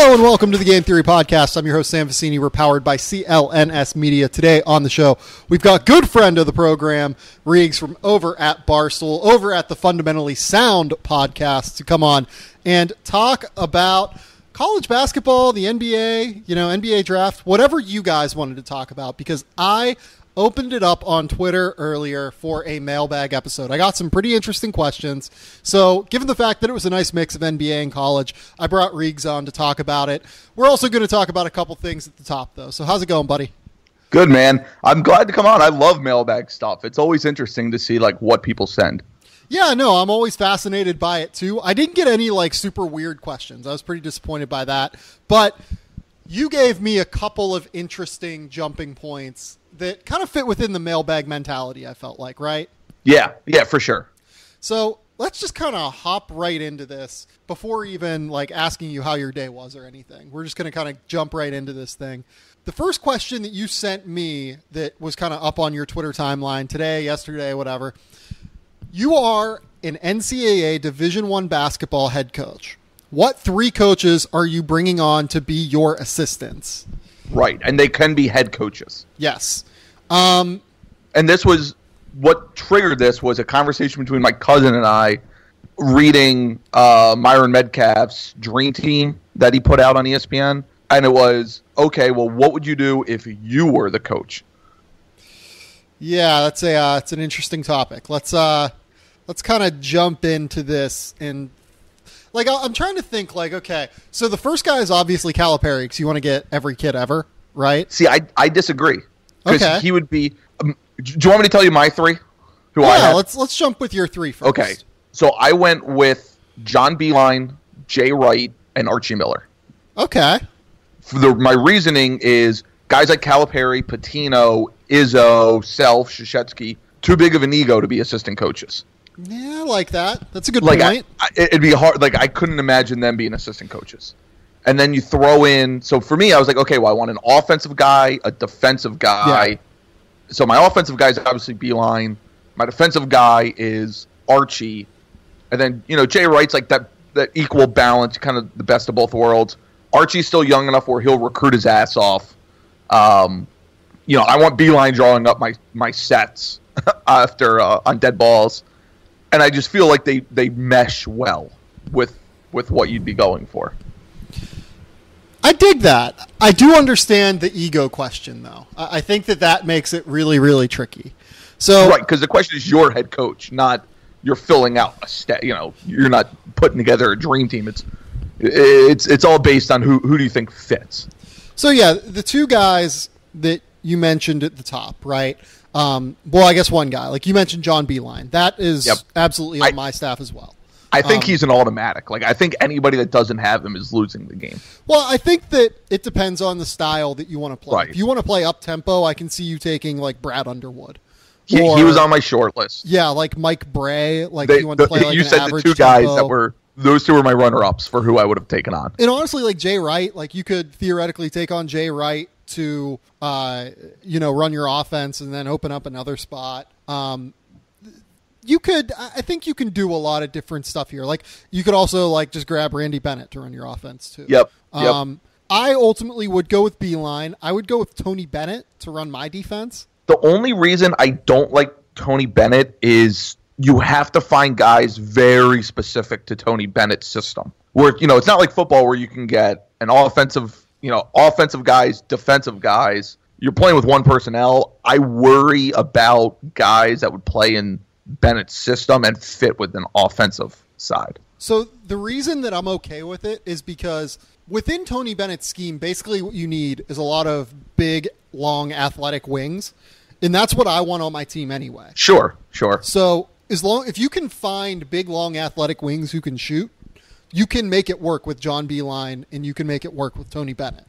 Hello and welcome to the Game Theory Podcast. I'm your host, Sam Vecenie. We're powered by CLNS Media. Today on the show, we've got good friend of the program, Reags from over at Barstool, over at the Fundamentally Sound podcast, to come on and talk about college basketball, the NBA, NBA draft, whatever you guys wanted to talk about, because I opened it up on Twitter earlier for a mailbag episode. I got some pretty interesting questions. So given the fact that it was a nice mix of NBA and college, I brought Reags on to talk about it. We're also going to talk about a couple things at the top, though. So how's it going, buddy? Good, man. I'm glad to come on. I love mailbag stuff. It's always interesting to see what people send. Yeah, no, I'm always fascinated by it, too. I didn't get any super weird questions. I was pretty disappointed by that. But you gave me a couple of interesting jumping points that kind of fit within the mailbag mentality, I felt like, right? Yeah, for sure. So let's just kind of hop right into this before even asking you how your day was or anything. We're just going to kind of jump right into this thing. The first question that you sent me that was kind of up on your Twitter timeline today, yesterday, whatever, you are an NCAA Division I basketball head coach. What three coaches are you bringing on to be your assistants? Right, and they can be head coaches. Yes. And this was, what triggered this was a conversation between my cousin and I reading Myron Metcalf's Dream Team that he put out on ESPN. And it was, okay, well, what would you do if you were the coach? Yeah, that's it's an interesting topic. Let's kind of jump into this. And I'm trying to think okay, so the first guy is obviously Calipari because you want to get every kid ever, right? See, I disagree. Because he would be. Do you want me to tell you my three? Let's jump with your three first. Okay, so I went with John Beilein, Jay Wright, and Archie Miller. Okay. My reasoning is guys like Calipari, Pitino, Izzo, Self, Krzyzewski, too big of an ego to be assistant coaches. Yeah, I like that. That's a good point. It'd be hard. I couldn't imagine them being assistant coaches. And then you throw in. So for me, I was like, okay, well, I want an offensive guy, a defensive guy. Yeah. So my offensive guy is obviously Beilein. My defensive guy is Archie. And then, Jay Wright's that equal balance, kind of the best of both worlds. Archie's still young enough where he'll recruit his ass off. I want Beilein drawing up my sets after on dead balls. And I just feel like they mesh well with what you'd be going for. I dig that. I do understand the ego question, though. I think that makes it really, really tricky. So right, because the question is your head coach, not you're filling out a you're not putting together a dream team. It's all based on who do you think fits. So yeah, the two guys that you mentioned at the top, right? Well, I guess one guy. You mentioned John Beilein. That is absolutely on my staff as well. I think he's an automatic. I think anybody that doesn't have him is losing the game. Well, I think that it depends on the style that you want to play. Right. If you want to play up-tempo, I can see you taking, Brad Underwood. He was on my short list. Yeah, Mike Bray. You want to play, you said the two guys tempo. Those two were my runner-ups for who I would have taken on. And honestly, Jay Wright, you could theoretically take on Jay Wright to, run your offense and then open up another spot. I think you can do a lot of different stuff here. You could also just grab Randy Bennett to run your offense too. Yep. I ultimately would go with Beilein. I would go with Tony Bennett to run my defense. The only reason I don't like Tony Bennett is you have to find guys very specific to Tony Bennett's system. Where it's not like football where you can get an offensive guys, defensive guys. You're playing with one personnel. I worry about guys that would play in Bennett's system and fit with an offensive side. So the reason that I'm okay with it is because within Tony Bennett's scheme, basically what you need is a lot of big, long, athletic wings, and that's what I want on my team anyway. Sure. So if you can find big, long, athletic wings who can shoot, you can make it work with John Beilein, and you can make it work with Tony Bennett.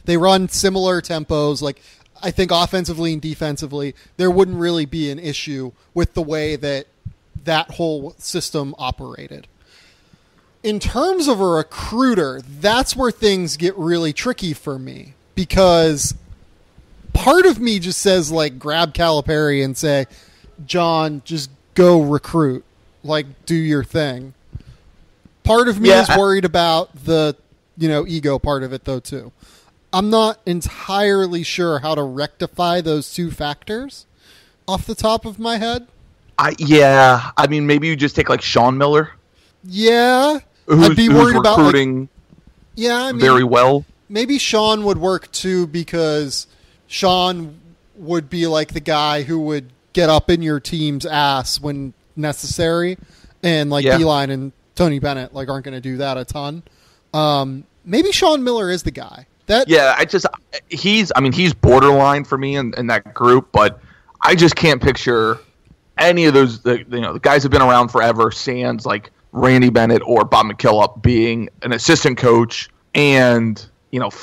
They run similar tempos. I think offensively and defensively, there wouldn't really be an issue with the way that whole system operated. In terms of a recruiter, that's where things get really tricky for me, because part of me just says, grab Calipari and say, John, just go recruit. Do your thing. Part of me is worried about the ego part of it though too. I'm not entirely sure how to rectify those two factors off the top of my head. I mean, maybe you just take like Sean Miller. Yeah, I'd be worried about recruiting. Very well. Maybe Sean would work too, because Sean would be like the guy who would get up in your team's ass when necessary, and Beeline and Tony Bennett aren't going to do that a ton. Maybe Sean Miller is the guy. He's borderline for me in that group, but I just can't picture any of those. The guys have been around forever, sans like Randy Bennett or Bob McKillop being an assistant coach and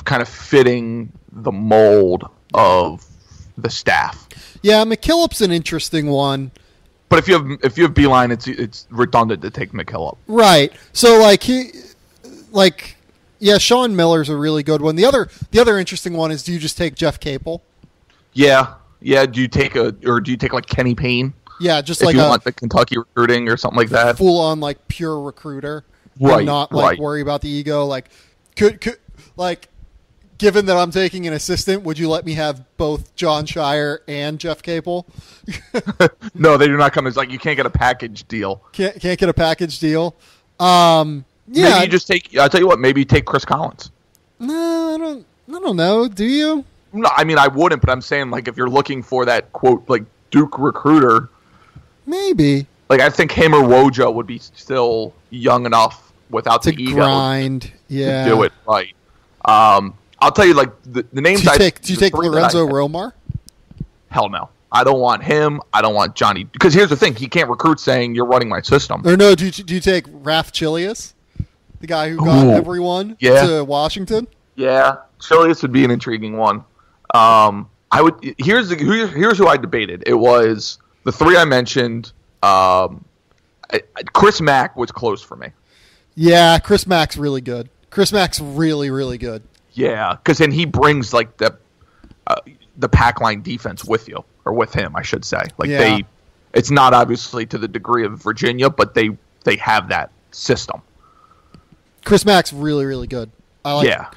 kind of fitting the mold of the staff. Yeah, McKillop's an interesting one. But if you have Beeline, it's redundant to take McKillop. Right. So Sean Miller's a really good one. The other interesting one is, do you just take Jeff Capel? Yeah. Do you take like Kenny Payne? Yeah, just if you want the Kentucky recruiting or something like that. Full on pure recruiter, right? And not worry about the ego. Could given that I'm taking an assistant, would you let me have both John Shire and Jeff Capel? No, they do not come as you can't get a package deal. Can't get a package deal. Yeah, maybe you just take. I'll tell you what. Maybe you take Chris Collins. No, I don't know. Do you? No, I mean I wouldn't, but I'm saying if you're looking for that quote Duke recruiter, maybe. I think him or Woj would be still young enough without to the ego grind. Yeah, to do it right. I'll tell you the names. Do you take Lorenzo Romar? Hell no. I don't want him. I don't want Johnny. Because here's the thing: he can't recruit saying you're running my system. Or no? Do you take Raf Chilius, the guy who got everyone to Washington? Yeah, Chilius would be an intriguing one. I would. Here's who I debated. It was the three I mentioned. Chris Mack was close for me. Yeah, Chris Mack's really good. Chris Mack's really, really good. Yeah, because then he brings the pack line defense with you, or with him, I should say. It's not obviously to the degree of Virginia, but they have that system. Chris Mack's really, really good. Yeah,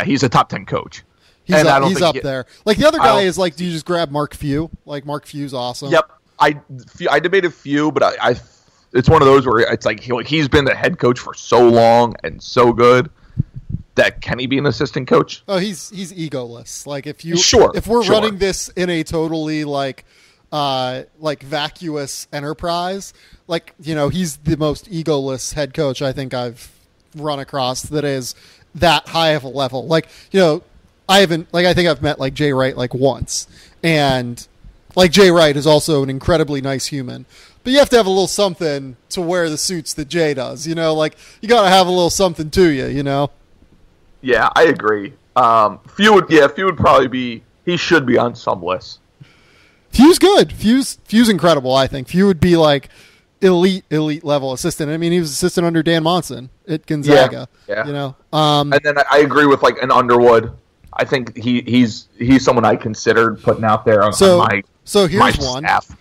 he's a top 10 coach. He's up there. The other guy is do you just grab Mark Few? Mark Few's awesome. Yep, I debated Few, but I it's one of those where it's he's been the head coach for so long and so good. That can he be an assistant coach? Oh, he's egoless. If we're running this in a totally vacuous enterprise, he's the most egoless head coach I think I've run across that is that high of a level. I think I've met Jay Wright once, and Jay Wright is also an incredibly nice human. But you have to have a little something to wear the suits that Jay does. You got to have a little something to you. Yeah, I agree. Few would probably be. He should be on some list. Few's good. Few's incredible. I think Few would be elite level assistant. I mean, he was assistant under Dan Monson at Gonzaga. Yeah. And then I agree with an Underwood. I think he's someone I considered putting out there on my here's one. Staff.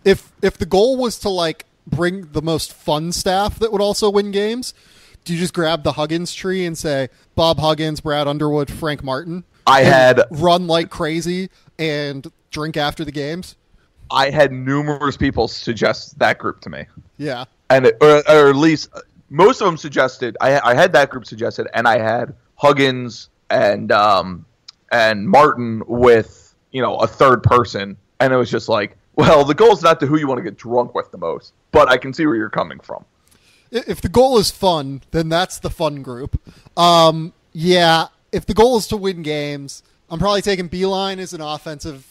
If the goal was to bring the most fun staff that would also win games, do you just grab the Huggins tree and say Bob Huggins, Brad Underwood, Frank Martin? Run like crazy and drink after the games. I had numerous people suggest that group to me. Yeah, or at least most of them suggested. I had that group suggested, and I had Huggins and Martin with a third person, and it was just well, the goal is not to who you want to get drunk with the most, but I can see where you're coming from. If the goal is fun, then that's the fun group. If the goal is to win games, I'm probably taking Beeline as an offensive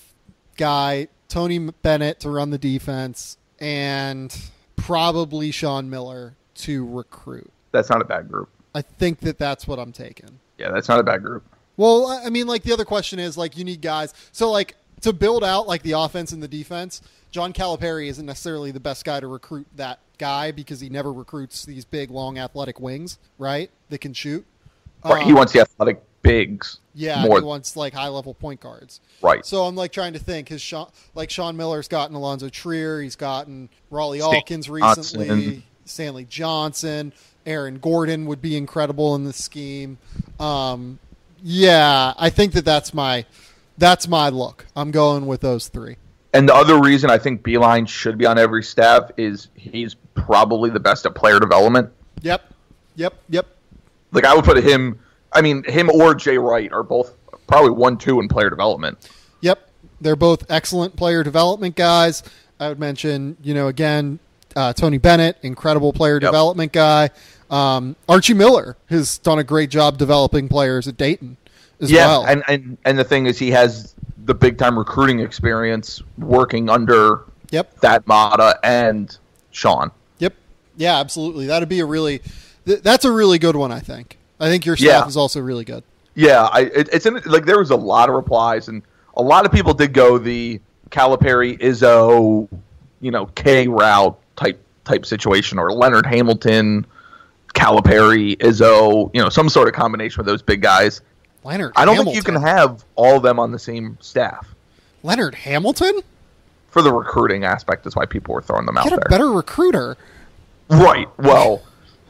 guy, Tony Bennett to run the defense, and probably Sean Miller to recruit. That's not a bad group. I think that's what I'm taking. Yeah, that's not a bad group. Well, I mean, the other question is, you need guys. So, to build out, the offense and the defense, John Calipari isn't necessarily the best guy to recruit that guy because he never recruits these big, long, athletic wings, right, that can shoot. He wants the athletic bigs. Yeah, he wants high-level point guards. Right. So I'm trying to think. Sean Miller's gotten Alonzo Trier. He's gotten Raleigh Alkins recently. Stanley Johnson. Aaron Gordon would be incredible in this scheme. Yeah, I think that's my look. I'm going with those three. And the other reason I think Beeline should be on every staff is he's probably the best at player development. Yep. Like, I would put him or Jay Wright are both probably 1-2 in player development. Yep. They're both excellent player development guys. I would mention, again, Tony Bennett, incredible player development guy. Archie Miller has done a great job developing players at Dayton as well. And the thing is, he has the big-time recruiting experience working under Thad Matta and Sean. Yep. Yeah, absolutely. That'd be that's a really good one, I think. I think your staff is also really good. Yeah, there was a lot of replies, and a lot of people did go the Calipari, Izzo, K route type situation, or Leonard Hamilton, Calipari, Izzo, some sort of combination with those big guys. I don't think you can have all of them on the same staff. Leonard Hamilton? For the recruiting aspect is why people were throwing them out there. Get a better recruiter. Right. Well,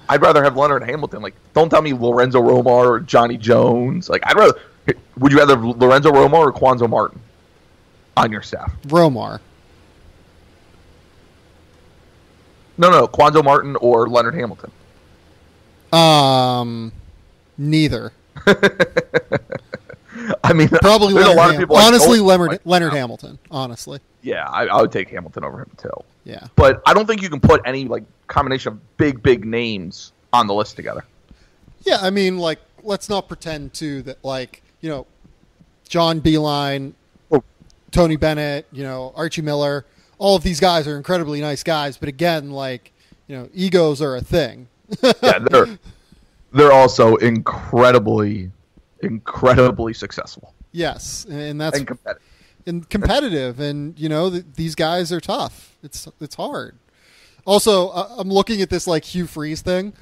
I'd rather have Leonard Hamilton. Like, don't tell me Lorenzo Romar or Johnny Jones. Like, would you rather Lorenzo Romar or Quanzo Martin on your staff? Romar. No, Quanzo Martin or Leonard Hamilton. Neither. I mean, probably there's Leonard a lot of people. Honestly, Leonard Hamilton. Honestly. Yeah, I would take Hamilton over him too. Yeah, but I don't think you can put any combination of big names on the list together. Yeah, I mean, let's not pretend too that John Beeline, Tony Bennett, Archie Miller, all of these guys are incredibly nice guys, but again, egos are a thing. Yeah, they're also incredibly successful. Yes, and that's competitive. And these guys are tough. It's hard. Also, I'm looking at this Hugh Freeze thing.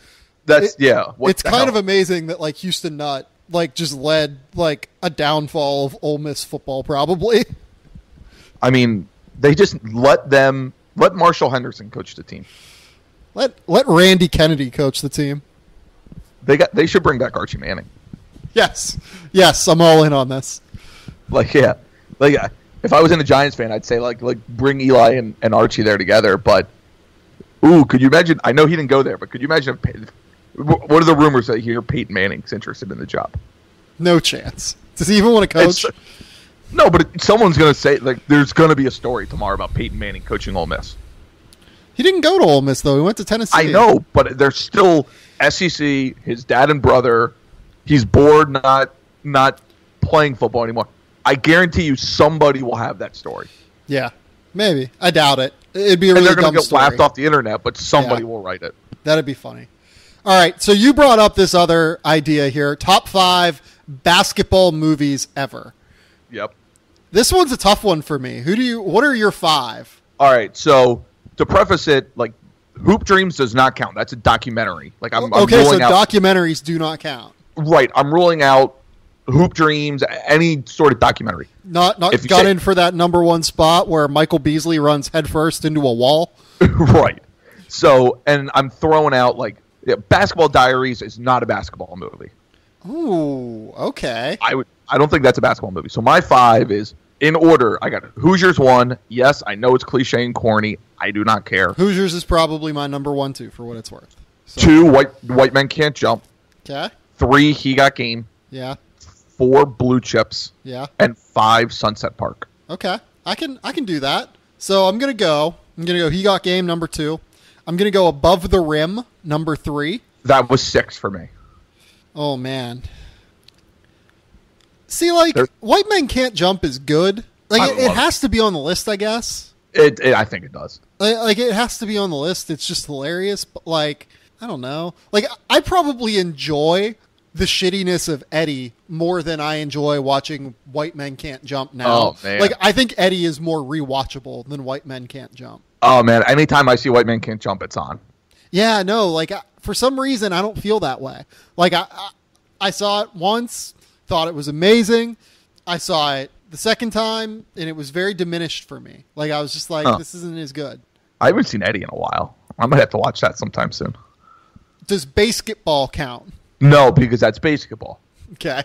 It's kind of amazing that Houston Nutt just led a downfall of Ole Miss football probably. I mean, they just let Marshall Henderson coach the team. Let Randy Kennedy coach the team. They should bring back Archie Manning. Yes, I'm all in on this. If I was in a Giants fan, I'd say bring Eli and Archie there together. But could you imagine? I know he didn't go there, but could you imagine? What are the rumors that here Peyton Manning's interested in the job? No chance. Does he even want to coach? No, but someone's going to say there's going to be a story tomorrow about Peyton Manning coaching Ole Miss. He didn't go to Ole Miss though. He went to Tennessee. I know, but they're still SEC. His dad and brother. He's bored not playing football anymore. I guarantee you somebody will have that story. Yeah, maybe. I doubt it. It'd be a really dumb story. They're going to get laughed off the internet, but somebody will write it. That'd be funny. All right, so you brought up this other idea here. Top 5 basketball movies ever. Yep. This one's a tough one for me. What are your 5? All right, so to preface it, Hoop Dreams does not count. That's a documentary. I'm ruling out, documentaries do not count. Right, I'm ruling out Hoop Dreams, any sort of documentary. Not got in for that number 1 spot where Michael Beasley runs headfirst into a wall. Right. So, and I'm throwing out Basketball Diaries is not a basketball movie. Ooh, okay. I don't think that's a basketball movie. So my 5 is in order. I got Hoosiers 1. Yes, I know it's cliche and corny. I do not care. Hoosiers is probably my number 1 too, for what it's worth. So. 2, White Men Can't Jump. Okay. 3, He Got Game. Yeah. 4, Blue Chips. Yeah. And 5, Sunset Park. Okay. I can do that. So I'm gonna go He Got Game, number 2. I'm gonna go Above the Rim, number 3. That was 6 for me. Oh man. See, White Men Can't Jump is good. It has to be on the list, I guess. I think it does. It has to be on the list. It's just hilarious. But I don't know. I probably enjoy the shittiness of Eddie more than I enjoy watching White Men Can't Jump now. Oh, man. I think Eddie is more rewatchable than White Men Can't Jump. Oh, man. Anytime I see White Men Can't Jump, it's on. Yeah, no. For some reason, I don't feel that way. I saw it once, thought it was amazing. I saw it the second time, and it was very diminished for me. I was just this isn't as good. I haven't seen Eddie in a while. I might have to watch that sometime soon. does basketball count? No, because that's basketball. Okay,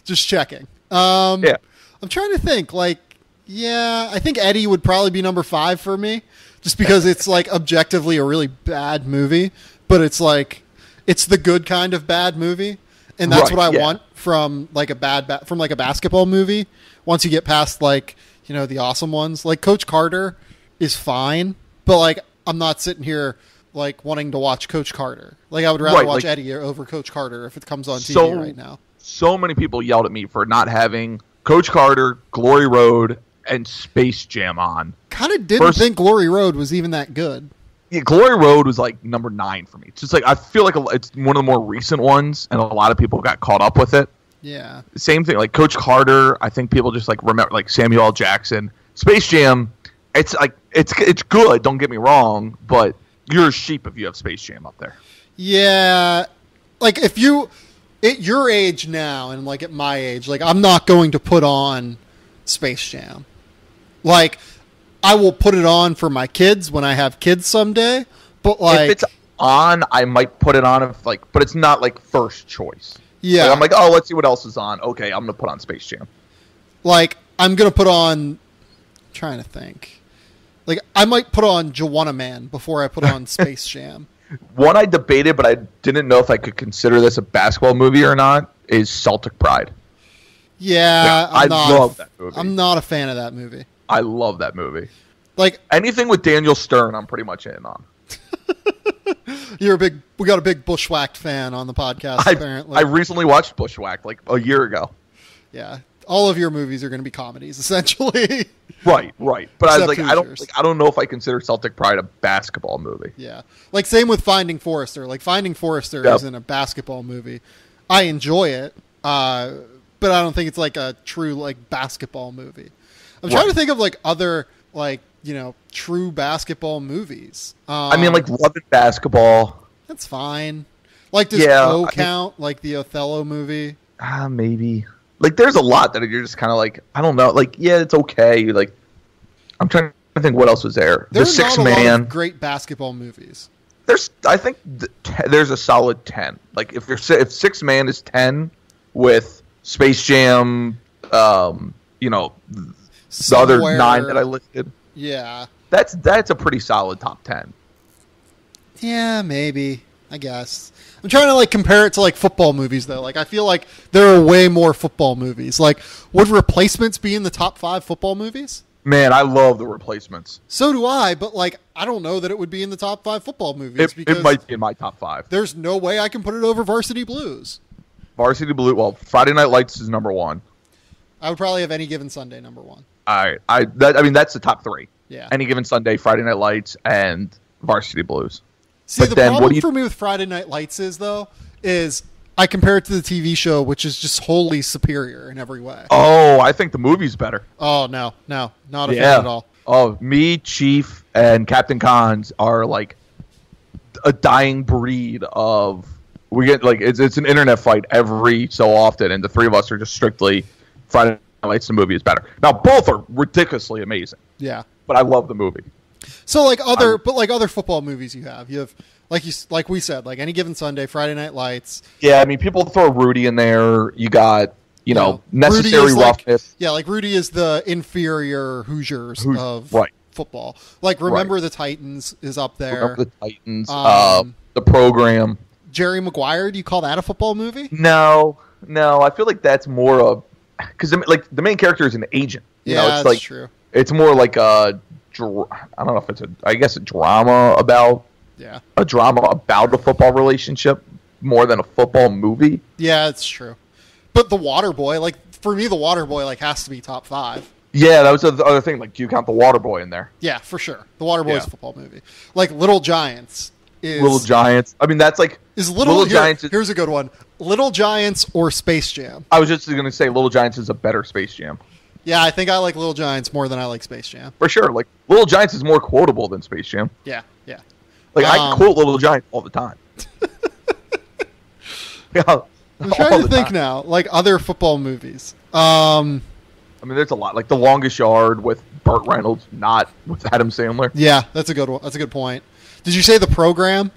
just checking. Yeah. I'm trying to think. Like, yeah, I think Eddie would probably be number 5 for me, just because it's like objectively a really bad movie, but it's like it's the good kind of bad movie, and that's what I want from like a basketball movie. Once you get past like the awesome ones, like Coach Carter is fine, but like I'm not sitting here like wanting to watch Coach Carter. Like I would rather watch Eddie over Coach Carter if it comes on TV right now. So many people yelled at me for not having Coach Carter, Glory Road, and Space Jam on. Kind of didn't think Glory Road was even that good. Yeah, Glory Road was like number 9 for me. It's just like I feel like it's one of the more recent ones, and a lot of people got caught up with it. Yeah. Same thing, like Coach Carter. I think people just like remember like Samuel L. Jackson. Space Jam. It's like it's good. Don't get me wrong, but you're a sheep if you have Space Jam up there. Yeah, like if you at your age now and like at my age, like I'm not going to put on Space Jam. Like I will put it on for my kids when I have kids someday, but like if it's on, I might put it on but it's not like first choice. Yeah, like, I'm like, oh, let's see what else is on. Okay, I'm gonna put on Space Jam. Like I'm gonna put on. I'm trying to think. Like I might put on Joanna Man before I put on Space Jam. One I debated, but I didn't know if I could consider this a basketball movie or not, is Celtic Pride. Yeah, I love that movie. I'm not a fan of that movie. I love that movie. Like anything with Daniel Stern, I'm pretty much in on. We got a big Bushwhacked fan on the podcast, apparently. I recently watched Bushwhacked like a year ago. Yeah. All of your movies are going to be comedies, essentially. Right. But I was like, I don't know if I consider Celtic Pride a basketball movie. Yeah. Like same with Finding Forrester. Like Finding Forrester isn't a basketball movie. I enjoy it, but I don't think it's like a true like basketball movie. I'm trying to think of like other like, true basketball movies. I mean, like Love and Basketball. That's fine. Like does O count? Like the Othello movie? Maybe. Like, there's a lot that you're just kind of like, I don't know. Like, yeah, it's okay. Like, I'm trying to think what else was there. The Sixth Man. There's not a lot of great basketball movies. I think there's a solid 10. Like, if Sixth Man is 10 with Space Jam, the other 9 that I listed. Yeah. That's a pretty solid top 10. Yeah, maybe. I guess. I'm trying to like compare it to like football movies though. Like I feel like there are way more football movies. Like would Replacements be in the top 5 football movies? Man, I love The Replacements. So do I, but like I don't know that it would be in the top 5 football movies. It might be in my top 5. There's no way I can put it over Varsity Blues. Varsity Blues. Well, Friday Night Lights is number 1. I would probably have Any Given Sunday number 1. All right. I mean that's the top 3. Yeah. Any Given Sunday, Friday Night Lights, and Varsity Blues. See, the problem for me with Friday Night Lights is I compare it to the TV show, which is just wholly superior in every way. Oh, I think the movie's better. Oh, no, not a fan at all. Oh, me, Chief, and Captain Cons are like a dying breed of... We get like it's an internet fight every so often, and the three of us are just strictly Friday Night Lights, the movie is better. Now, both are ridiculously amazing. Yeah. But I love the movie. So like other football movies you have like we said, like Any Given Sunday, Friday Night Lights. Yeah, I mean people throw Rudy in there. You got Necessary Roughness. Like Rudy is the inferior Hoosiers of football. Like Remember the Titans is up there. Remember the Titans. The Program. Jerry Maguire. Do you call that a football movie? No. I feel like that's more of because like the main character is an agent. It's like true. It's more like a. I don't know if it's a drama about a football relationship more than a football movie. Yeah, it's true. But The Waterboy, like for me, The Waterboy like has to be top 5. Yeah, that was the other thing. Like, do you count The Waterboy in there? Yeah, for sure. The Waterboy is a football movie. Like Little Giants is Little Giants. I mean, that's like Little Giants. Here's a good one: Little Giants or Space Jam. I was just going to say Little Giants is a better Space Jam. Yeah, I think I like Little Giants more than I like Space Jam. For sure. Like, Little Giants is more quotable than Space Jam. Yeah. Like, I quote Little Giants all the time. I'm trying to think now, like, other football movies. I mean, there's a lot. Like, The Longest Yard with Burt Reynolds, not with Adam Sandler. Yeah, that's a good one. That's a good point. Did you say The Program?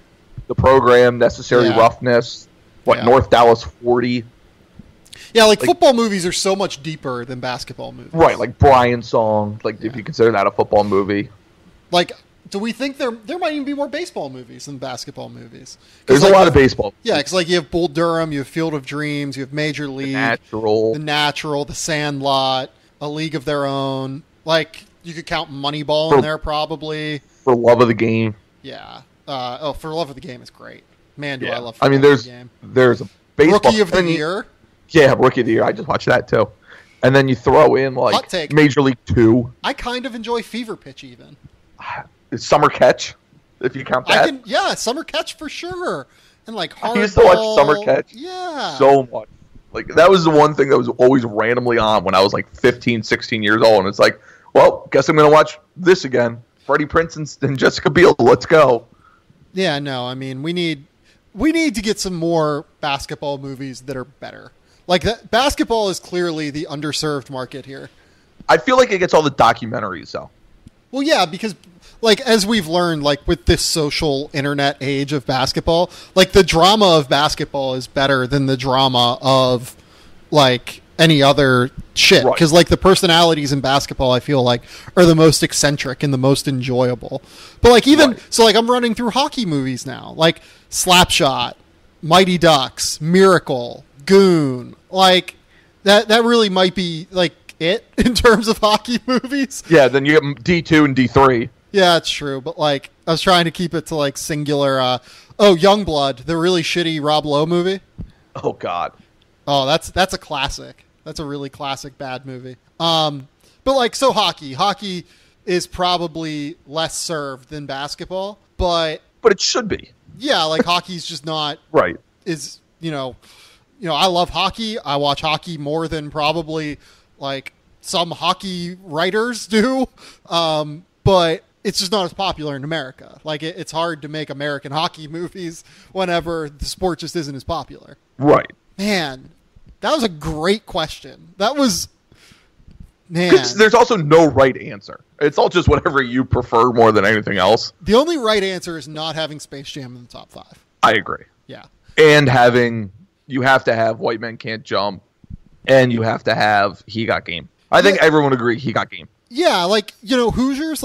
the program, Necessary Roughness, North Dallas 40. Yeah, like football movies are so much deeper than basketball movies. Right, like Brian's Song, if you consider that a football movie. Like, do we think there might even be more baseball movies than basketball movies? There's a lot of baseball. Yeah, because you have Bull Durham, you have Field of Dreams, you have Major League, The Natural, The Sandlot, A League of Their Own. Like, you could count Moneyball in there probably. For Love of the Game. Yeah. For Love of the Game is great. Man, do I love For Love of the Game. There's a baseball. Rookie of the Year. Yeah, Rookie of the Year. I just watched that too. And then you throw in Hot take. Major League 2. I kind of enjoy Fever Pitch even. Summer Catch, if you count that. Summer Catch for sure. And Hardball. I used to watch Summer Catch so much. That was the one thing that was always randomly on when I was 15, 16 years old. And it's guess I'm going to watch this again. Freddie Prinze and Jessica Biel. Let's go. Yeah, no, I mean, we need to get some more basketball movies that are better. Basketball is clearly the underserved market here. I feel like it gets all the documentaries, though. Well, yeah, because, as we've learned, with this social internet age of basketball, the drama of basketball is better than the drama of, any other shit. Because, the personalities in basketball, I feel are the most eccentric and the most enjoyable. But, I'm running through hockey movies now. Slapshot, Mighty Ducks, Miracle, Goon. That really might be, it in terms of hockey movies. Yeah, then you get D2 and D3. Yeah, it's true. But, I was trying to keep it to, singular. Youngblood, the really shitty Rob Lowe movie. Oh, God. Oh, that's a classic. That's a really classic bad movie. But, so hockey. Hockey is probably less served than basketball, but it should be. Yeah, hockey's just not... Right. Is, I love hockey. I watch hockey more than probably, some hockey writers do. But it's just not as popular in America. It's hard to make American hockey movies whenever the sport just isn't as popular. Right. Man, that was a great question. That was... Man. There's also no right answer. It's all just whatever you prefer more than anything else. The only right answer is not having Space Jam in the top 5. I agree. Yeah. And you have to have White Men Can't Jump, and you have to have He Got Game. I think everyone agree He Got Game. Yeah, Hoosiers,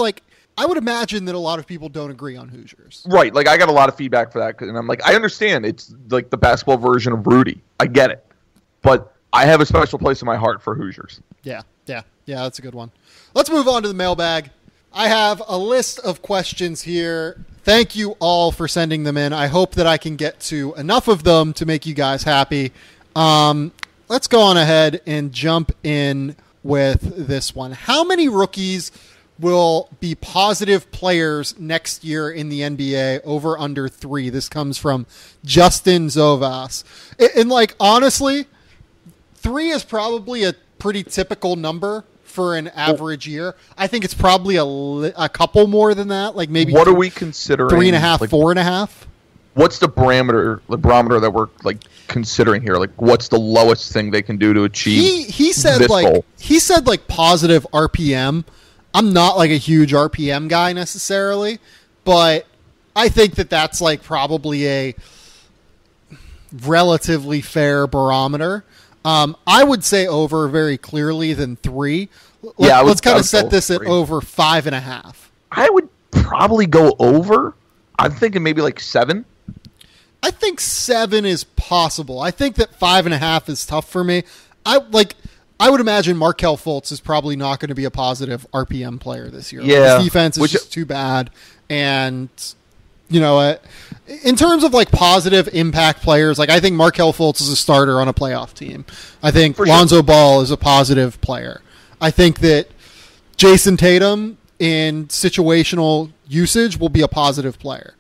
I would imagine that a lot of people don't agree on Hoosiers. Right, I got a lot of feedback for that, and I'm I understand it's the basketball version of Rudy. I get it. But I have a special place in my heart for Hoosiers. Yeah, that's a good one. Let's move on to the mailbag. I have a list of questions here. Thank you all for sending them in. I hope that I can get to enough of them to make you guys happy. Let's go on ahead and jump in with this one. How many rookies will be positive players next year in the NBA? Over under 3. This comes from Justin Zovas. And honestly, 3 is probably a pretty typical number for an average year. I think it's probably a couple more than that. Maybe. What are we considering? 3.5, 4.5. What's the barometer that we're considering here? What's the lowest thing they can do to achieve? He said this goal? He said positive RPM. I'm not a huge RPM guy necessarily, but I think that's probably a relatively fair barometer. I would say over very clearly than 3. Let's kind of set this at over 5.5. I would probably go over. I'm thinking maybe 7. I think 7 is possible. I think that 5.5 is tough for me. I would imagine Markelle Fultz is probably not going to be a positive RPM player this year. Yeah. His defense is just too bad. And, in terms of positive impact players, I think Markelle Fultz is a starter on a playoff team. I think Lonzo Ball is a positive player. I think that Jason Tatum in situational usage will be a positive player.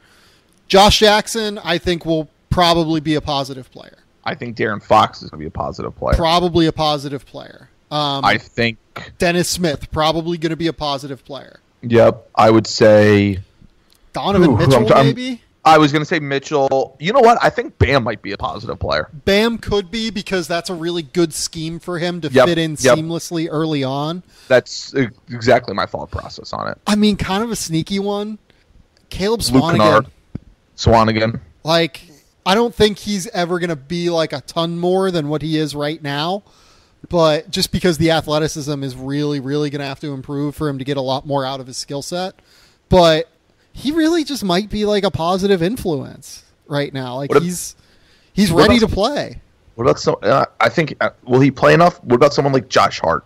Josh Jackson, I think, will probably be a positive player. I think De'Aaron Fox is going to be a positive player. Probably a positive player. I think Dennis Smith, probably going to be a positive player. Yep. I would say Donovan Mitchell, maybe? I was going to say Mitchell. You know what? I think Bam might be a positive player. Bam could be, because that's a really good scheme for him to fit in seamlessly early on. That's exactly my thought process on it. I mean, kind of a sneaky one. Caleb Swanigan. Swanigan. Like, I don't think he's ever going to be like a ton more than what he is right now. But just because the athleticism is really, really going to have to improve for him to get a lot more out of his skill set. But he really just might be like a positive influence right now. Like he's ready to play. What about some? I think will he play enough? What about someone like Josh Hart?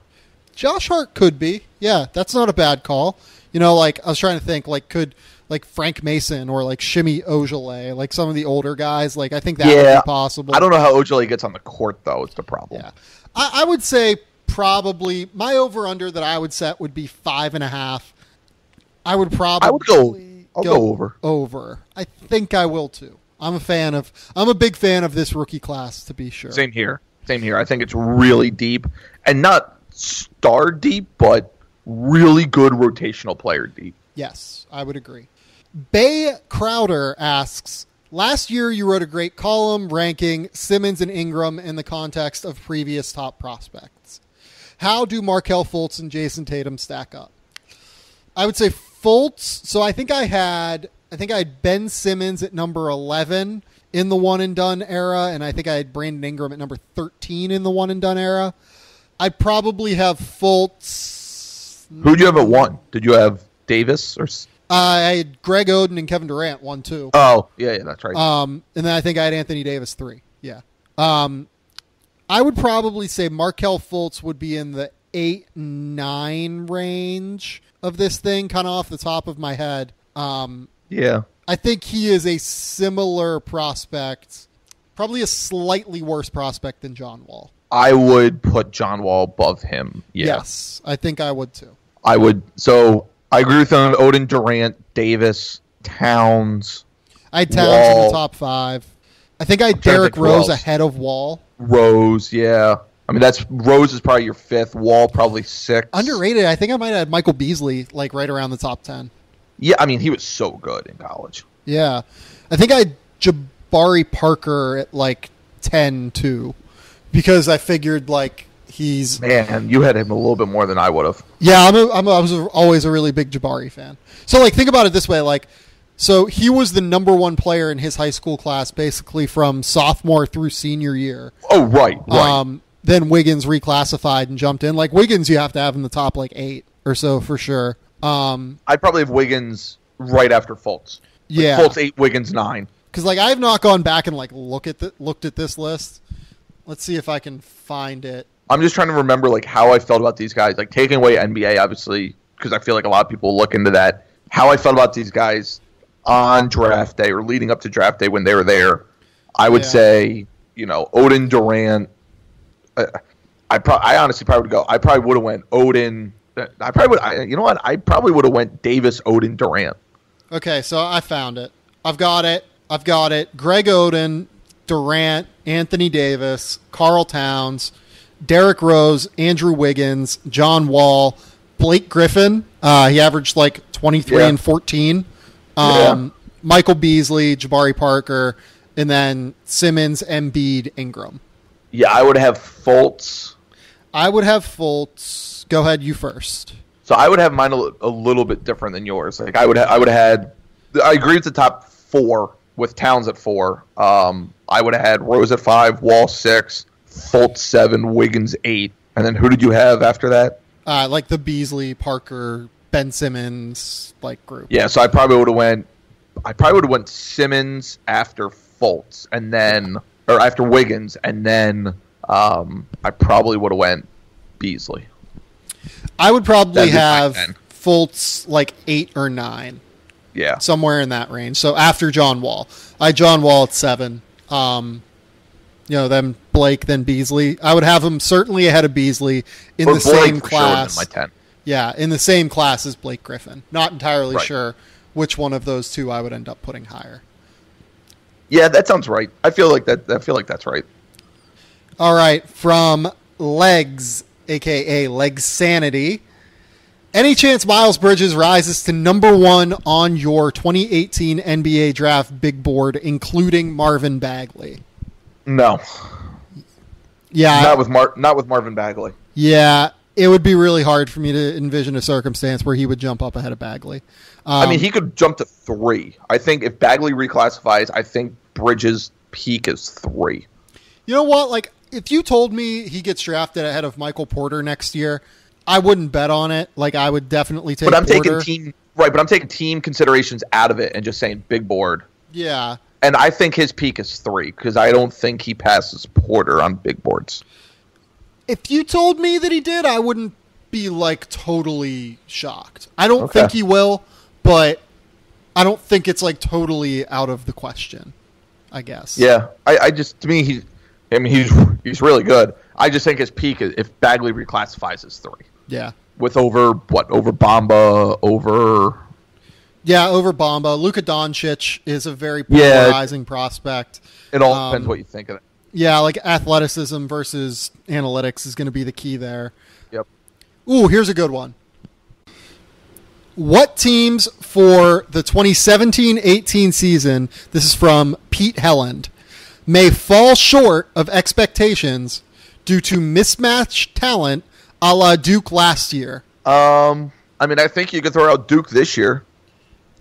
Josh Hart could be. Yeah, that's not a bad call. You know, like I was trying to think, like could like Frank Mason or like Shimmy Ojale, like some of the older guys. Like I think that would be possible. I don't know how Ojale gets on the court though. It's the problem. Yeah, I would say probably my over/under that I would set would be 5.5. I would probably I'll go over. Over. I think I will too. I'm a big fan of this rookie class, to be sure. Same here. I think it's really deep and not star deep, but really good rotational player deep. Yes, I would agree. Bay Crowder asks, last year you wrote a great column ranking Simmons and Ingram in the context of previous top prospects. How do Markelle Fultz and Jason Tatum stack up? I would say Fultz. So I think I had Ben Simmons at number 11 in the one and done era, and I think I had Brandon Ingram at number 13 in the one and done era. I'd probably have Fultz. Who'd you have at 1? Did you have Davis or? I had Greg Oden and Kevin Durant 1, 2. Oh, yeah, that's right. And then I think I had Anthony Davis 3. Yeah. I would probably say Markelle Fultz would be in the 8-9 range of this thing, kind of off the top of my head. Yeah. I think he is a similar prospect, probably a slightly worse prospect than John Wall. I would put John Wall above him. Yeah. Yes, I think I would too. I would. So I agree with him. Oden, Durant, Davis, Towns. I had Towns Wall. in the top 5. I think I had Derrick Rose ahead of Wall. Rose, yeah. I mean, Rose is probably your 5th. Wall probably 6th. Underrated. I think I might have had Michael Beasley like right around the top 10. Yeah, I mean, he was so good in college. Yeah. I think I had Jabari Parker at like 10 too, because I figured like he's... Man, you had him a little bit more than I would have. Yeah, I was always a really big Jabari fan. So like think about it this way, like so he was the number 1 player in his high school class basically from sophomore through senior year. Oh, right. Then Wiggins reclassified and jumped in. Like Wiggins you have to have in the top like 8 or so for sure. I'd probably have Wiggins right after Fultz. Yeah. Fultz 8, Wiggins 9. Because like I have not gone back and like looked at this list. Let's see if I can find it. I'm just trying to remember like how I felt about these guys. Like taking away NBA, obviously, because I feel like a lot of people look into that. How I felt about these guys on draft day or leading up to draft day when they were there. I would say, Oden, Durant. I honestly probably would go. I probably would have went Oden. I probably would have went Davis, Oden, Durant. Okay, so I found it. I've got it. Greg Oden, Durant, Anthony Davis, Karl Towns, Derrick Rose, Andrew Wiggins, John Wall, Blake Griffin. He averaged like 23 and 14. Michael Beasley, Jabari Parker, and then Simmons, Embiid, Ingram. Yeah, I would have Fultz. Go ahead, you first. So I would have mine a little bit different than yours. Like I would have had. I agree with the top 4 with Towns at 4. I would have had Rose at 5, Wall 6, Fultz 7, Wiggins 8, and then who did you have after that? Like the Beasley, Parker, Ben Simmons group. Yeah, so I probably would have went Simmons after Fultz, and then or after Wiggins, and then I probably would have went Beasley. I would probably have Fultz 8 or 9. Yeah. Somewhere in that range. So after John Wall. I had John Wall at 7. Then Blake, then Beasley. I would have him certainly ahead of Beasley in the same class. Sure, in my 10. Yeah, in the same class as Blake Griffin. Not entirely sure which one of those two I would end up putting higher. Yeah, that sounds right. I feel like that's right. All right, from Legs, a.k.a. Leg Sanity. Any chance Miles Bridges rises to number 1 on your 2018 NBA draft big board, including Marvin Bagley? No. Yeah. Not with Marvin Bagley. Yeah, it would be really hard for me to envision a circumstance where he would jump up ahead of Bagley. I mean, he could jump to 3. I think if Bagley reclassifies, I think Bridges' peak is 3. You know what? Like, if you told me he gets drafted ahead of Michael Porter next year, I wouldn't bet on it. Like, I would definitely take Porter. But I'm taking team considerations out of it and just saying big board. Yeah. And I think his peak is 3 because I don't think he passes Porter on big boards. If you told me that he did, I wouldn't be, like, totally shocked. I don't think he will, but I don't think it's, like, totally out of the question, I guess. Yeah. I just, to me, he's really good. I just think his peak, if Bagley reclassifies, is 3. Yeah. With over Bamba, over... Yeah, over Bamba. Luka Doncic is a very polarizing prospect. It all depends what you think of it. Yeah, like athleticism versus analytics is going to be the key there. Yep. Ooh, here's a good one. What teams for the 2017-18 season, this is from Pete Helland, may fall short of expectations due to mismatched talent a la Duke last year? I mean, I think you could throw out Duke this year.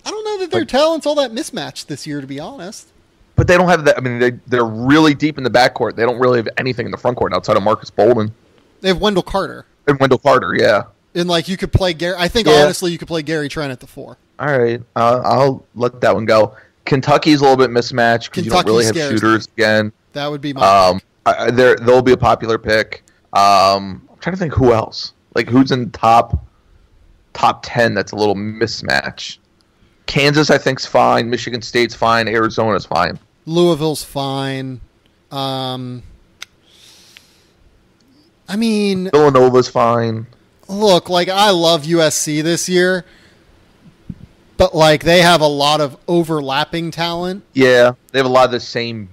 I don't know that their talent's all that mismatched this year, to be honest. But they don't have that. I mean, they're really deep in the backcourt. They don't really have anything in the front court outside of Marcus Bolden. They have Wendell Carter. And Wendell Carter, yeah. And, like, you could play Gary. I think, honestly, you could play Gary Trent at the 4. All right. I'll let that one go. Kentucky's a little bit mismatched because you don't really have shooters again. That would be my pick. They'll be a popular pick. I'm trying to think who else. Like, who's in top 10 that's a little mismatch. Kansas, I think, is fine. Michigan State's fine. Arizona's fine. Louisville's fine. I mean... Villanova's fine. Look, like, I love USC this year, but, like, they have a lot of overlapping talent. Yeah, they have a lot of the same.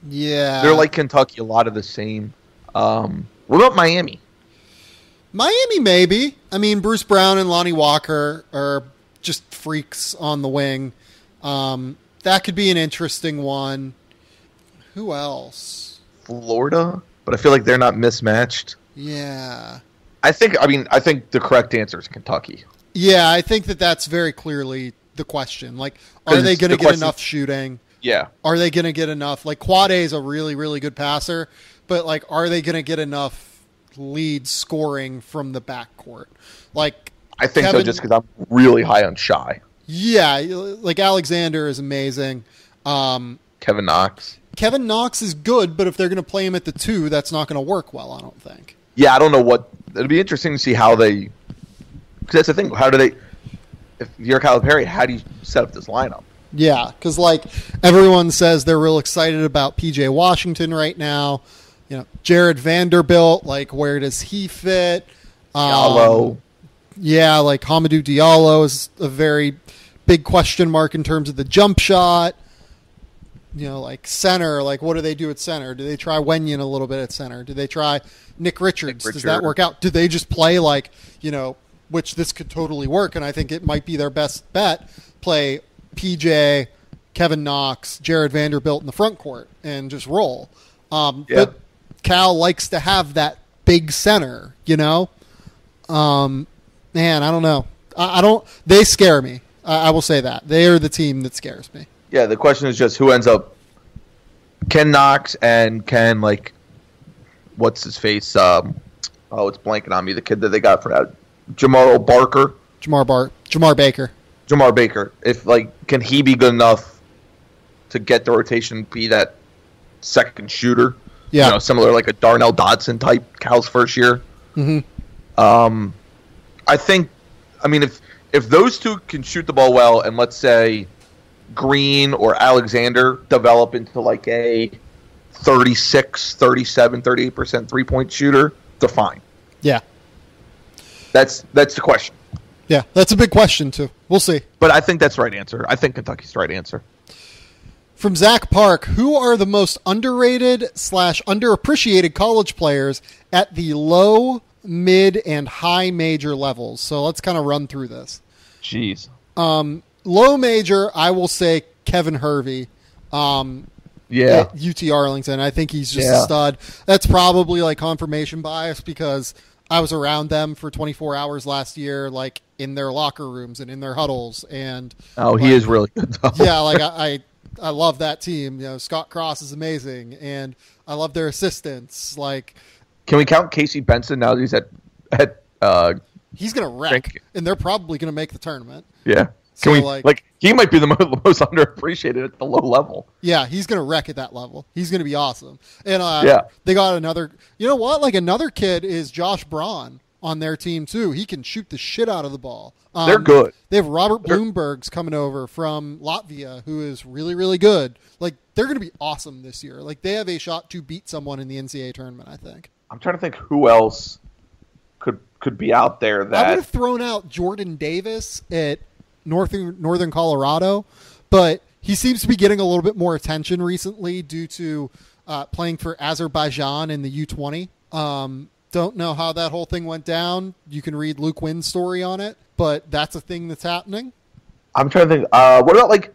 Yeah. They're like Kentucky, a lot of the same. What about Miami? Miami, maybe. I mean, Bruce Brown and Lonnie Walker are just freaks on the wing. That could be an interesting one. Who else? Florida, but I feel like they're not mismatched. Yeah. I think the correct answer is Kentucky. Yeah, I think that's very clearly the question. Like, are they going to get enough shooting? Yeah. Are they going to get enough? Like, Quade is a really, really good passer, but, like, are they going to get enough lead scoring from the backcourt? Like, I think so just because I'm really high on Shy. Yeah, like Alexander is amazing. Kevin Knox. Kevin Knox is good, but if they're going to play him at the 2, that's not going to work well, I don't think. Yeah, I don't know what... It'll be interesting to see how they... Because that's the thing. How do they... If you're Calipari, how do you set up this lineup? Yeah, because, like, everyone says they're real excited about P.J. Washington right now. You know, Jared Vanderbilt, like, where does he fit? Diallo. Yeah, like, Hamidou Diallo is a very big question mark in terms of the jump shot. You know, like, center, like, what do they do at center? Do they try Wenyen a little bit at center? Do they try Nick Richards? Does that work out? Do they just play, like, you know, which this could totally work, and I think it might be their best bet, play PJ, Kevin Knox, Jared Vanderbilt in the front court and just roll. But Cal likes to have that big center, you know? Man, I don't know. They scare me. I will say that. They are the team that scares me. Yeah, the question is just who ends up. Ken Knox and Ken, like, what's his face? It's blanking on me. The kid that they got for that. Jamar Baker. Jamar Baker. If, like, can he be good enough to get the rotation, be that second shooter? Yeah. You know, similar like a Darnell Dodson type, Cal's first year. Mm-hmm. I think, I mean, if those two can shoot the ball well, and let's say Green or Alexander develop into like a 36, 37, 38% three-point shooter, they're fine. Yeah. That's the question. Yeah, that's a big question, too. We'll see. But I think that's the right answer. I think Kentucky's the right answer. From Zach Park, who are the most underrated / underappreciated college players at the low, mid, and high major levels? So let's kind of run through this. Jeez. Low major, I will say Kevin Hervey. At UT Arlington. I think he's just a stud. That's probably like confirmation bias because I was around them for 24 hours last year, like in their locker rooms and in their huddles. And he is really good, though. Yeah, like I love that team. Scott Cross is amazing, and I love their assistants. Like, can we count Casey Benson now that he's at he's going to wreck, and they're probably going to make the tournament. Yeah. So, he might be the most underappreciated at the low level. Yeah, he's going to wreck at that level. He's going to be awesome. And they got another. You know what? Like, another kid is Josh Braun on their team too. He can shoot the shit out of the ball. They're good. They have Robert Bloomberg's coming over from Latvia, who is really, really good. Like, they're going to be awesome this year. Like, they have a shot to beat someone in the NCAA tournament, I think. I'm trying to think who else could be out there that... I would have thrown out Jordan Davis at Northern Colorado, but he seems to be getting a little bit more attention recently due to playing for Azerbaijan in the U20. Don't know how that whole thing went down. You can read Luke Wynn's story on it, but that's a thing that's happening. I'm trying to think. What about like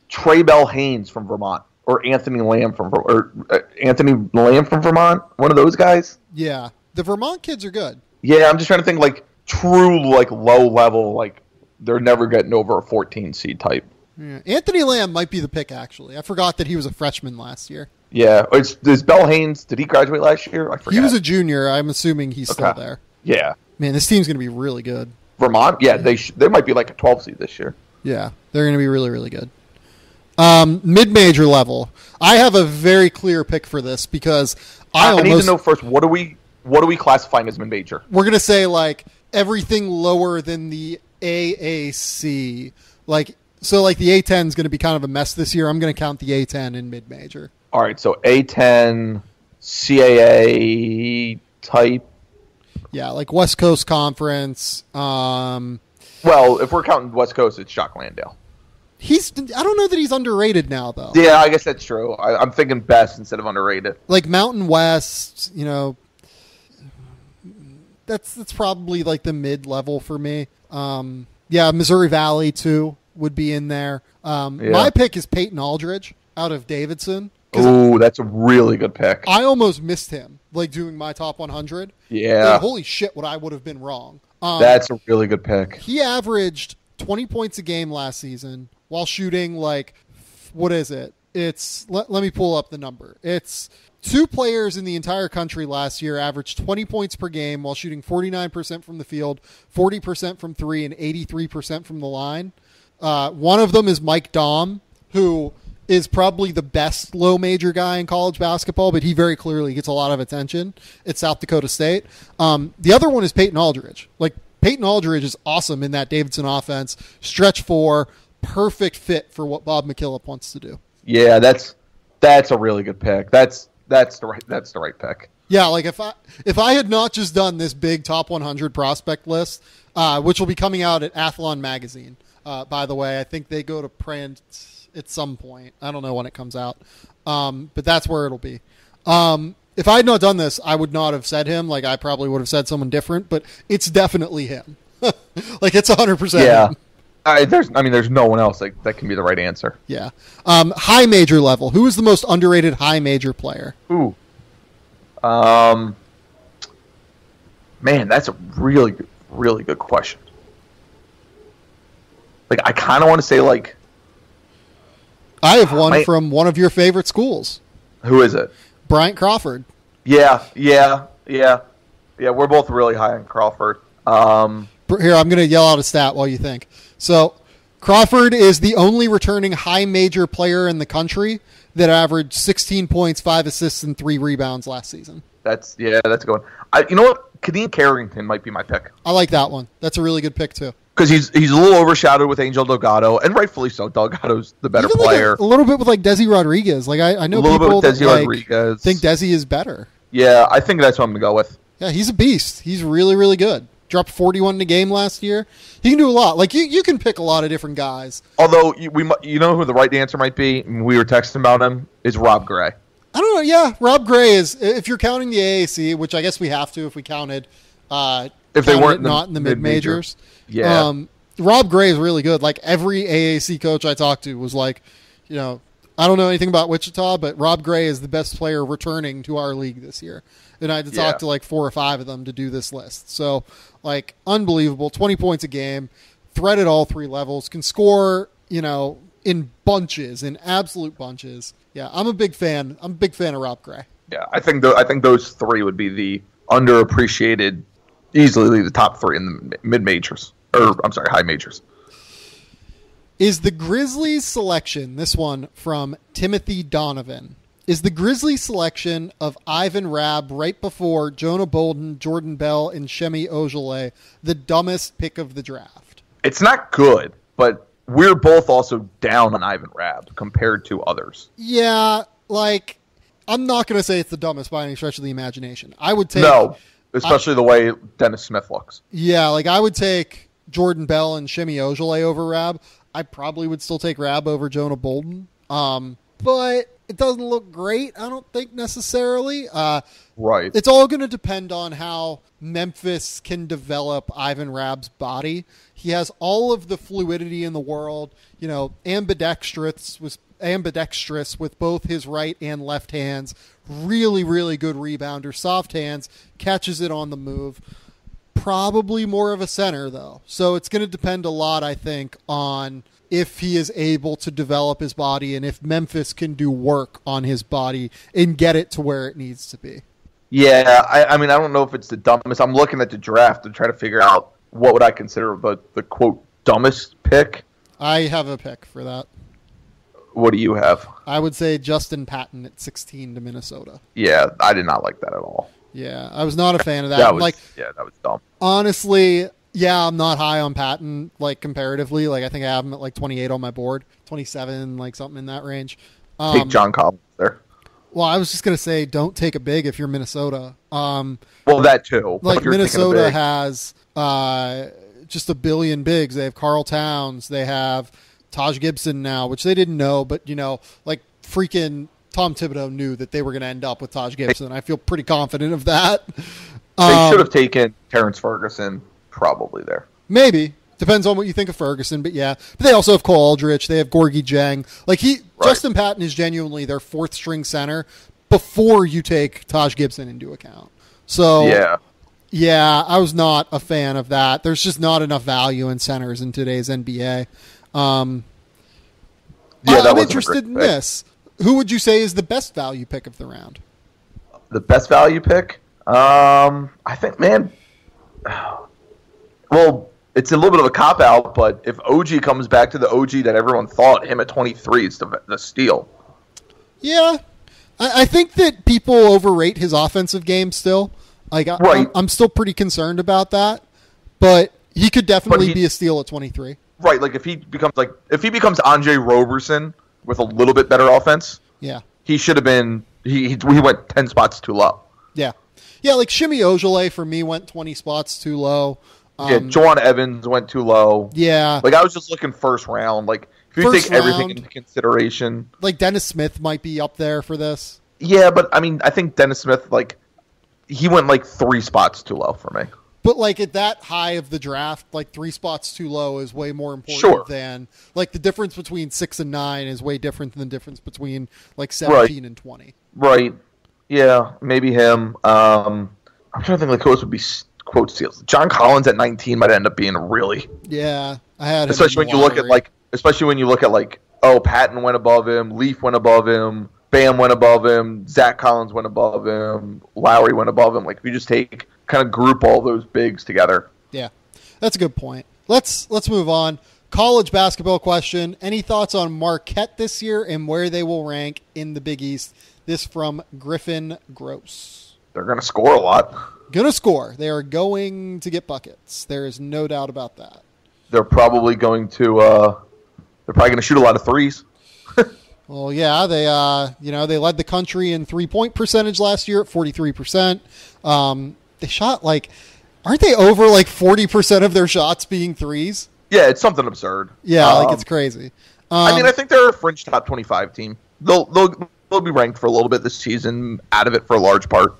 Trey Bell Haynes from Vermont, or Anthony Lamb from Vermont? One of those guys. Yeah, the Vermont kids are good. Yeah, I'm just trying to think like true like low level, like they're never getting over a 14 seed type. Yeah. Anthony Lamb might be the pick, actually. I forgot that he was a freshman last year. Yeah. Is Bell Haynes, did he graduate last year? I forget. He was a junior. I'm assuming he's still there. Yeah. Man, this team's going to be really good. Vermont? Yeah, they might be like a 12 seed this year. Yeah, they're going to be really, really good. Mid-major level. I have a very clear pick for this because I need to know first, what are we classifying as mid-major? We're going to say like everything lower than the AAC. So the A10 is going to be kind of a mess this year. I'm going to count the A10 in mid-major. All right, so A10, CAA type. Yeah, like West Coast Conference. Well, if we're counting West Coast, it's Jock Landale. I don't know that he's underrated now, though. Yeah, I guess that's true. I'm thinking best instead of underrated. Like Mountain West, that's probably like the mid-level for me. Missouri Valley, too, would be in there. My pick is Peyton Aldridge out of Davidson. Ooh, that's a really good pick. I almost missed him, like doing my top 100. Yeah. And holy shit, what I would have been wrong. That's a really good pick. He averaged 20 points a game last season while shooting what is it? Let me pull up the number. It's two players in the entire country last year averaged 20 points per game while shooting 49% from the field, 40% from three, and 83% from the line. One of them is Mike Daum, who is probably the best low major guy in college basketball, but he very clearly gets a lot of attention at South Dakota State. The other one is Peyton Aldridge. Like, Peyton Aldridge is awesome in that Davidson offense. Stretch four, perfect fit for what Bob McKillop wants to do. Yeah, that's a really good pick. That's the right pick. Yeah, like if I had not just done this big top 100 prospect list, which will be coming out at Athlon Magazine, by the way. I think they go to print at some point. I don't know when it comes out, but that's where it'll be. If I had not done this, I would not have said him. Like, I probably would have said someone different, but it's definitely him. Like, it's 100% him. There's no one else that can be the right answer. Yeah. High major level. Who is the most underrated high major player? Ooh. Man, that's a really, really good question. Like, I kind of want to say, like... I have one from one of your favorite schools. Who is it? Bryant Crawford. Yeah. We're both really high on Crawford. Here, I'm going to yell out a stat while you think. So, Crawford is the only returning high major player in the country that averaged 16 points, 5 assists, and 3 rebounds last season. That's a good one. You know what? Kadeem Carrington might be my pick. I like that one. That's a really good pick, too. Because he's a little overshadowed with Angel Delgado, and rightfully so. Delgado's the better player. A little bit with Desi Rodriguez. I know people that think Desi is better. Yeah, I think that's what I'm going to go with. Yeah, he's a beast. He's really, really good. Dropped 41 in a game last year. He can do a lot. Like, you can pick a lot of different guys. Although, you know who the right answer might be? We were texting about him. Is Rob Gray. I don't know. Yeah, Rob Gray is, if you're counting the AAC, which I guess we have to if we counted if they weren't not in the mid-majors. Yeah. Rob Gray is really good. Like, every AAC coach I talked to was like, I don't know anything about Wichita, but Rob Gray is the best player returning to our league this year. And I had to talk to 4 or 5 of them to do this list. So, unbelievable. 20 points a game, threat at all 3 levels, can score, in bunches, in absolute bunches. Yeah, I'm a big fan. I'm a big fan of Rob Gray. Yeah, I think those three would be the underappreciated, easily the top three in the mid majors, or I'm sorry, high majors. Is the Grizzlies selection, this one from Timothy Donovan, is the Grizzlies selection of Ivan Rabb right before Jonah Bolden, Jordan Bell, and Shemi Ojeleye the dumbest pick of the draft? It's not good, but we're both also down on Ivan Rabb compared to others. Yeah, like, I'm not going to say it's the dumbest by any stretch of the imagination. I would take... No, especially the way Dennis Smith looks. Yeah, like, I would take Jordan Bell and Shemi Ojeleye over Rabb. I probably would still take Rabb over Jonah Bolden. But it doesn't look great, I don't think, necessarily. Right. It's all going to depend on how Memphis can develop Ivan Rabb's body. He has all of the fluidity in the world, ambidextrous with both his right and left hands, really, really good rebounder, soft hands, catches it on the move. Probably more of a center, though. So it's going to depend a lot, I think, on if he is able to develop his body and if Memphis can do work on his body and get it to where it needs to be. Yeah, I mean, I don't know if it's the dumbest. I'm looking at the draft and trying to figure out what would I consider the quote, dumbest pick. I have a pick for that. What do you have? I would say Justin Patton at 16 to Minnesota. Yeah, I did not like that at all. Yeah, I was not a fan of that. That was dumb. Honestly, yeah, I'm not high on Patton, like, comparatively. Like, I think I have him at, like, 28 on my board. 27, like, something in that range. Take John Collins there. Well, I was just going to say, don't take a big if you're Minnesota. Well, that too. Like, Minnesota has just a billion bigs. They have Karl Towns. They have Taj Gibson now, which they didn't know, but, like, freaking Tom Thibodeau knew that they were going to end up with Taj Gibson. I feel pretty confident of that. They should have taken Terrence Ferguson probably there. Maybe. Depends on what you think of Ferguson, but yeah. But they also have Cole Aldrich. They have Gorgie Jang. Like, Justin Patton is genuinely their fourth string center before you take Taj Gibson into account. So, yeah, I was not a fan of that. There's just not enough value in centers in today's NBA. I'm interested in this. Who would you say is the best value pick of the round? The best value pick? I think, man, well, it's a little bit of a cop-out, but if OG comes back to the OG that everyone thought, him at 23 is the steal. Yeah. I think that people overrate his offensive game still. Like, I'm still pretty concerned about that, but he could definitely be a steal at 23. Right, like if he becomes Andre Roberson with a little bit better offense, yeah, he should have been. He went 10 spots too low. Yeah, like Shemi Ojeleye for me went 20 spots too low. Juwan Evans went too low. Yeah, like I was just looking first round. Like if you take everything into consideration, like Dennis Smith might be up there for this. Yeah, but I mean, I think Dennis Smith he went 3 spots too low for me. But, at that high of the draft, 3 spots too low is way more important than, the difference between 6 and 9 is way different than the difference between, 17 and 20. Right. Yeah, maybe him. I'm trying to think, who else would be, quote, steals. John Collins at 19 might end up being really... Yeah, I had him especially when you look at, Patton went above him, Leaf went above him, Bam went above him, Zach Collins went above him, Lowry went above him. If you just take... kind of group all those bigs together. Yeah, that's a good point. Let's move on. College basketball question. Any thoughts on Marquette this year and where they will rank in the Big East? This from Griffin Gross. They're going to score a lot. Going to score. They are going to get buckets. There is no doubt about that. They're probably going to shoot a lot of threes. Well, yeah, they led the country in 3-point percentage last year at 43%. They shot aren't they over 40% of their shots being threes? Yeah, it's something absurd. Yeah, it's crazy. I think they're a fringe top 25 team. They'll be ranked for a little bit this season, out of it for a large part.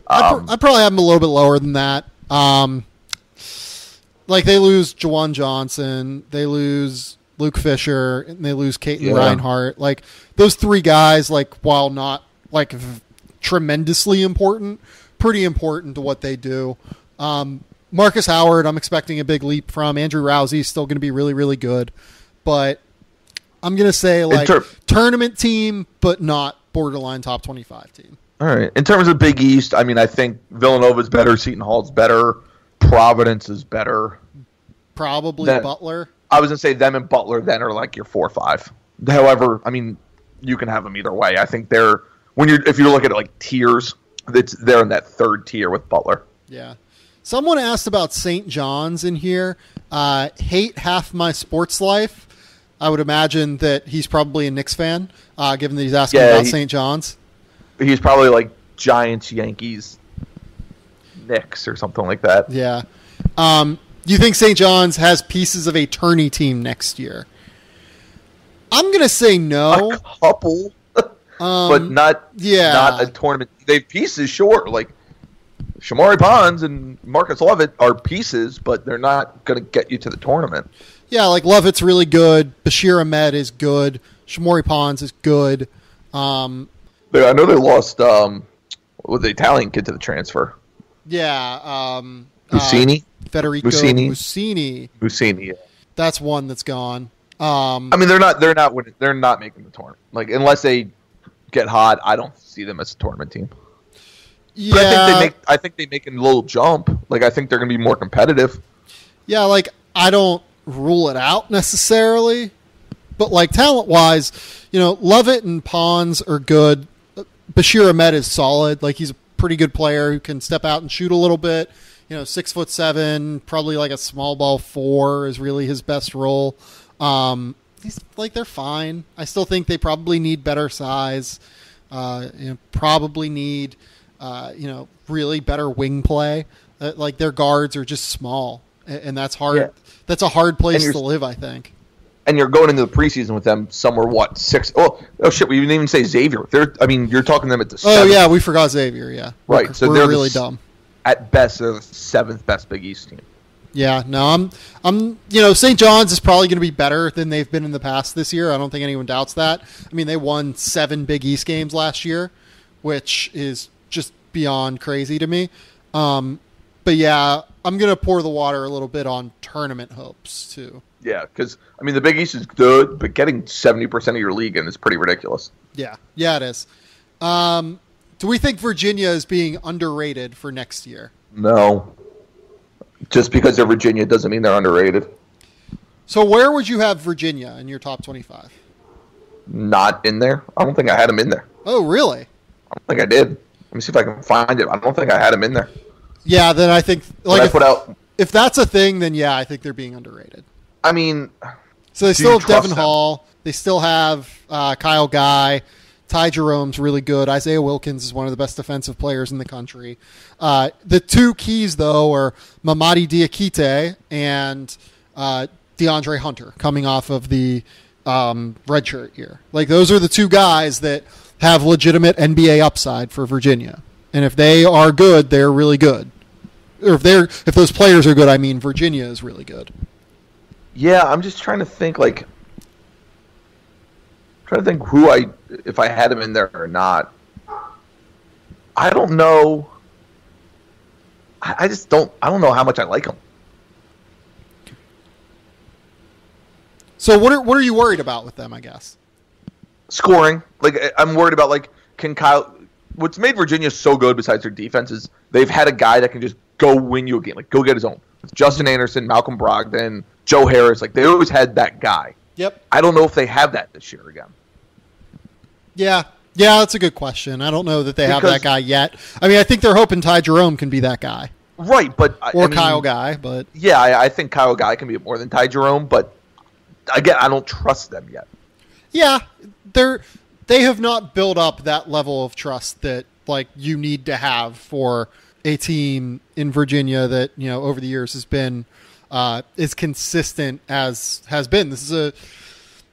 I probably have them a little bit lower than that. They lose Jawan Johnson, they lose Luke Fisher, and they lose Caton Reinhardt. Those 3 guys, while not tremendously important, pretty important to what they do. Marcus Howard, I'm expecting a big leap from. Andrew Rousey is still going to be really, really good. But I'm going to say tournament team, but not borderline top 25 team. All right. In terms of Big East, I mean, I think Villanova's better, Seton Hall's better, Providence is better. Probably Butler. I was going to say them and Butler then are like your 4 or 5. However, I mean, you can have them either way. I think if you look at it like tiers, they're in that third tier with Butler. Yeah. Someone asked about St. John's in here. Hate half my sports life. I would imagine that he's probably a Knicks fan, given that he's asking about St. John's. He's probably like Giants, Yankees, Knicks, or something like that. Yeah. Do you think St. John's has pieces of a tourney team next year? I'm going to say no. A couple, but not a tournament. They have pieces, sure. Like Shamari Bonds and Marcus Lovett are pieces, but they're not going to get you to the tournament. Yeah, like Lovett's really good. Bashir Ahmed is good. Shamari Bonds is good. I know they lost the Italian kid to the transfer. Yeah. Vecenie? Federico Vecenie. Vecenie, yeah. That's one that's gone. I mean, they're not making the tournament. Like, unless they get hot, I don't see them as a tournament team. Yeah. But I think they make a little jump. Like, I think they're going to be more competitive. Yeah, like, I don't rule it out necessarily. But, like, talent-wise, Lovett and Pons are good. Bashir Ahmed is solid. Like, he's a pretty good player who can step out and shoot a little bit. 6'7", probably like a small ball 4 is really his best role. They're fine. I still think they probably need better size. Probably need, really better wing play. Like their guards are just small, and that's hard. Yeah. That's a hard place to live, I think. And you're going into the preseason with them somewhere, 6? Oh shit! We didn't even say Xavier. You're talking them at the 7th. Oh yeah, we forgot Xavier. Yeah, right. So they're really dumb. At best, they're the 7th best Big East team. Yeah, no, I'm St. John's is probably going to be better than they've been in the past this year. I don't think anyone doubts that. I mean, they won 7 Big East games last year, which is just beyond crazy to me. But yeah, I'm going to pour the water a little bit on tournament hopes too. Yeah, because, I mean, the Big East is good, but getting 70% of your league in is pretty ridiculous. Yeah, it is. Do we think Virginia is being underrated for next year? No. Just because they're Virginia doesn't mean they're underrated. So where would you have Virginia in your top 25? Not in there. I don't think I had them in there. Oh, really? I don't think I did. Let me see if I can find it. I don't think I had them in there. Yeah, then I think if that's a thing, then yeah, I think they're being underrated. I mean, so they still have Devin Hall. They still have Kyle Guy. Ty Jerome's really good. Isaiah Wilkins is one of the best defensive players in the country. The two keys, though, are Mamadi Diakite and DeAndre Hunter coming off of the redshirt year. Like, those are the two guys that have legitimate NBA upside for Virginia. And if they are good, they're really good. Or if those players are good, I mean Virginia is really good. Yeah, I'm just trying to think, if I had him in there or not. I don't know. I don't know how much I like him. So what are you worried about with them, I guess? Scoring. Like, I'm worried about, can Kyle... What's made Virginia so good besides their defense is they've had a guy that can just go win you a game. Go get his own. With Justin Anderson, Malcolm Brogdon, Joe Harris. They always had that guy. Yep. I don't know if they have that this year again. Yeah, that's a good question. I don't know that they have that guy yet. I mean, I think they're hoping Ty Jerome can be that guy. Right, but... Kyle Guy, but... Yeah, I think Kyle Guy can be more than Ty Jerome, but again, I don't trust them yet. Yeah, they have not built up that level of trust that you need to have for a team in Virginia that over the years has been as consistent as has been. This is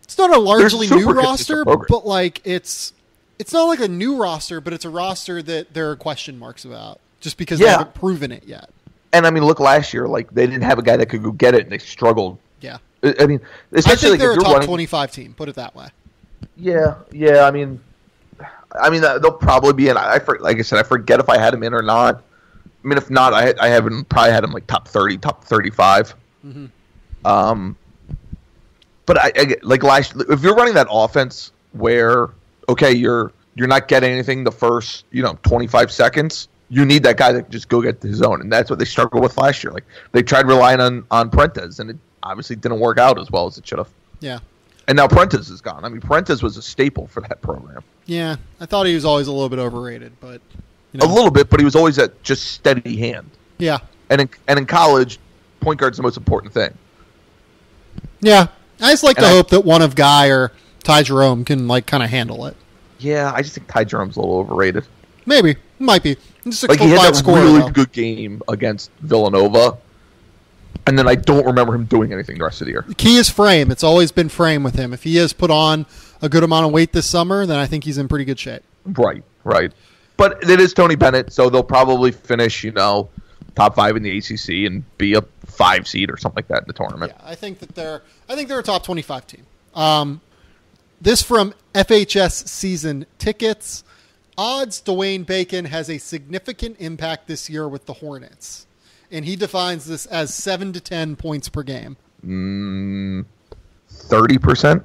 it's not a largely new roster, but it's not like a new roster, but it's a roster that there are question marks about just because they haven't proven it yet. And I mean, look, last year, they didn't have a guy that could go get it, and they struggled. Yeah, I mean, especially I think they're a top 25 team. Put it that way. Yeah. I mean, they'll probably be in. Like I said, I forget if I had him in or not. I mean, if not, I probably had him top 30, top 35. Mm-hmm. But like if you're running that offense where okay, you're not getting anything the first 25 seconds, you need that guy that can just go get his own, and that's what they struggled with last year. Like they tried relying on Prentice, and it obviously didn't work out as well as it should have. Yeah. And now Prentice is gone. I mean, Prentice was a staple for that program. Yeah, I thought he was always a little bit overrated, but a little bit, but he was always a just steady hand. Yeah. And in college, point guard's the most important thing. Yeah, I just like to hope that one of Guy or Ty Jerome can like kind of handle it. Yeah, I just think Ty Jerome's a little overrated. Maybe, might be. He's like he had that really good game against Villanova, and then I don't remember him doing anything the rest of the year. The key is frame. It's always been frame with him. If he has put on a good amount of weight this summer, then I think he's in pretty good shape. Right. But it is Tony Bennett, so they'll probably finish, top 5 in the ACC and be a 5 seed or something like that in the tournament. Yeah, I think they're a top 25 team. This from FHS season tickets. Odds Dwayne Bacon has a significant impact this year with the Hornets. And he defines this as 7 to 10 points per game. 30%?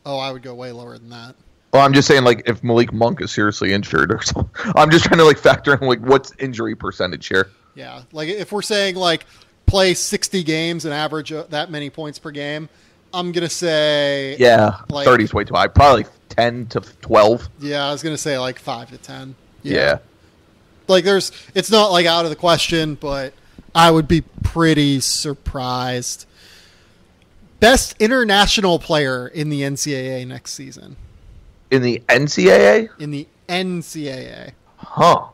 Oh, I would go way lower than that. Well, I'm just saying, like, if Malik Monk is seriously injured or something. I'm just trying to, like, factor in, like, what's injury percentage here. Yeah, like, if we're saying, like, play 60 games and average that many points per game, I'm going to say... Yeah, like, 30 is way too high. Probably 10 to 12. Yeah, I was going to say, like, 5 to 10. Yeah. Like, it's not, like, out of the question, but I would be pretty surprised. Best international player in the NCAA next season. In the NCAA? In the NCAA. Huh.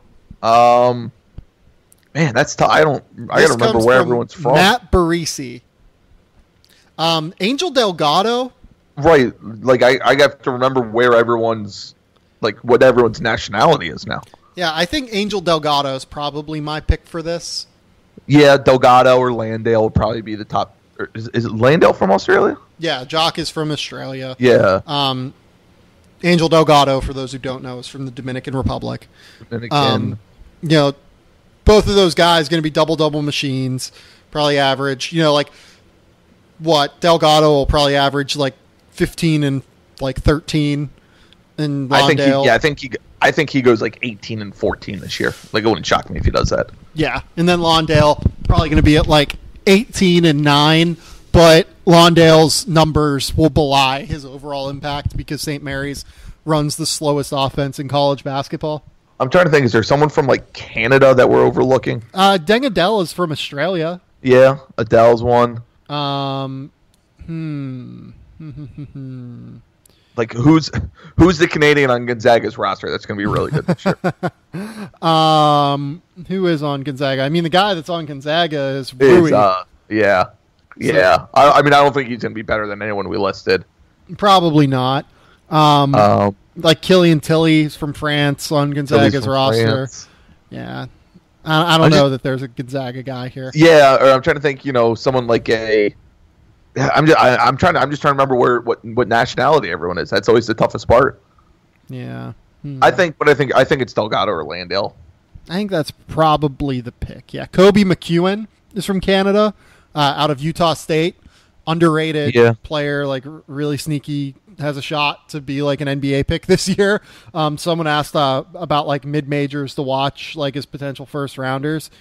Man, that's tough. I got to remember where everyone's from. Matt Barisi. Angel Delgado. Right. Like, I have to remember where everyone's, like, what everyone's nationality is now. Yeah, I think Angel Delgado is probably my pick for this. Yeah, Delgado or Landale would probably be the top. Is it Landale from Australia? Yeah, Jock is from Australia. Yeah. Angel Delgado, for those who don't know, is from the Dominican Republic. Dominican. Both of those guys going to be double-double machines, probably average. Like, Delgado will probably average, like, 15 and, like, 13. And Londale. I think he goes, like, 18 and 14 this year. Like, it wouldn't shock me if he does that. Yeah, and then Londale probably going to be at, like, 18 and 9, but Londale's numbers will belie his overall impact because St. Mary's runs the slowest offense in college basketball. I'm trying to think, is there someone from, like, Canada that we're overlooking? Deng Adele is from Australia. Yeah, Adele's one. Like, who's the Canadian on Gonzaga's roster that's going to be really good this year? Who is on Gonzaga? I mean, the guy that's on Gonzaga is Rui. Yeah. So, I don't think he's going to be better than anyone we listed. Probably not. Like Killian Tilly from France on Gonzaga's roster. France. Yeah. I don't know that there's a Gonzaga guy here. Yeah, or I'm trying to think, someone like a... I'm just trying to remember what nationality everyone is. That's always the toughest part. Yeah. I think it's Delgado or Landale. I think that's probably the pick. Yeah. Kobe McEwen is from Canada, out of Utah State. Underrated player, like really sneaky, has a shot to be like an NBA pick this year. Someone asked about like mid-majors to watch, like his potential first rounders.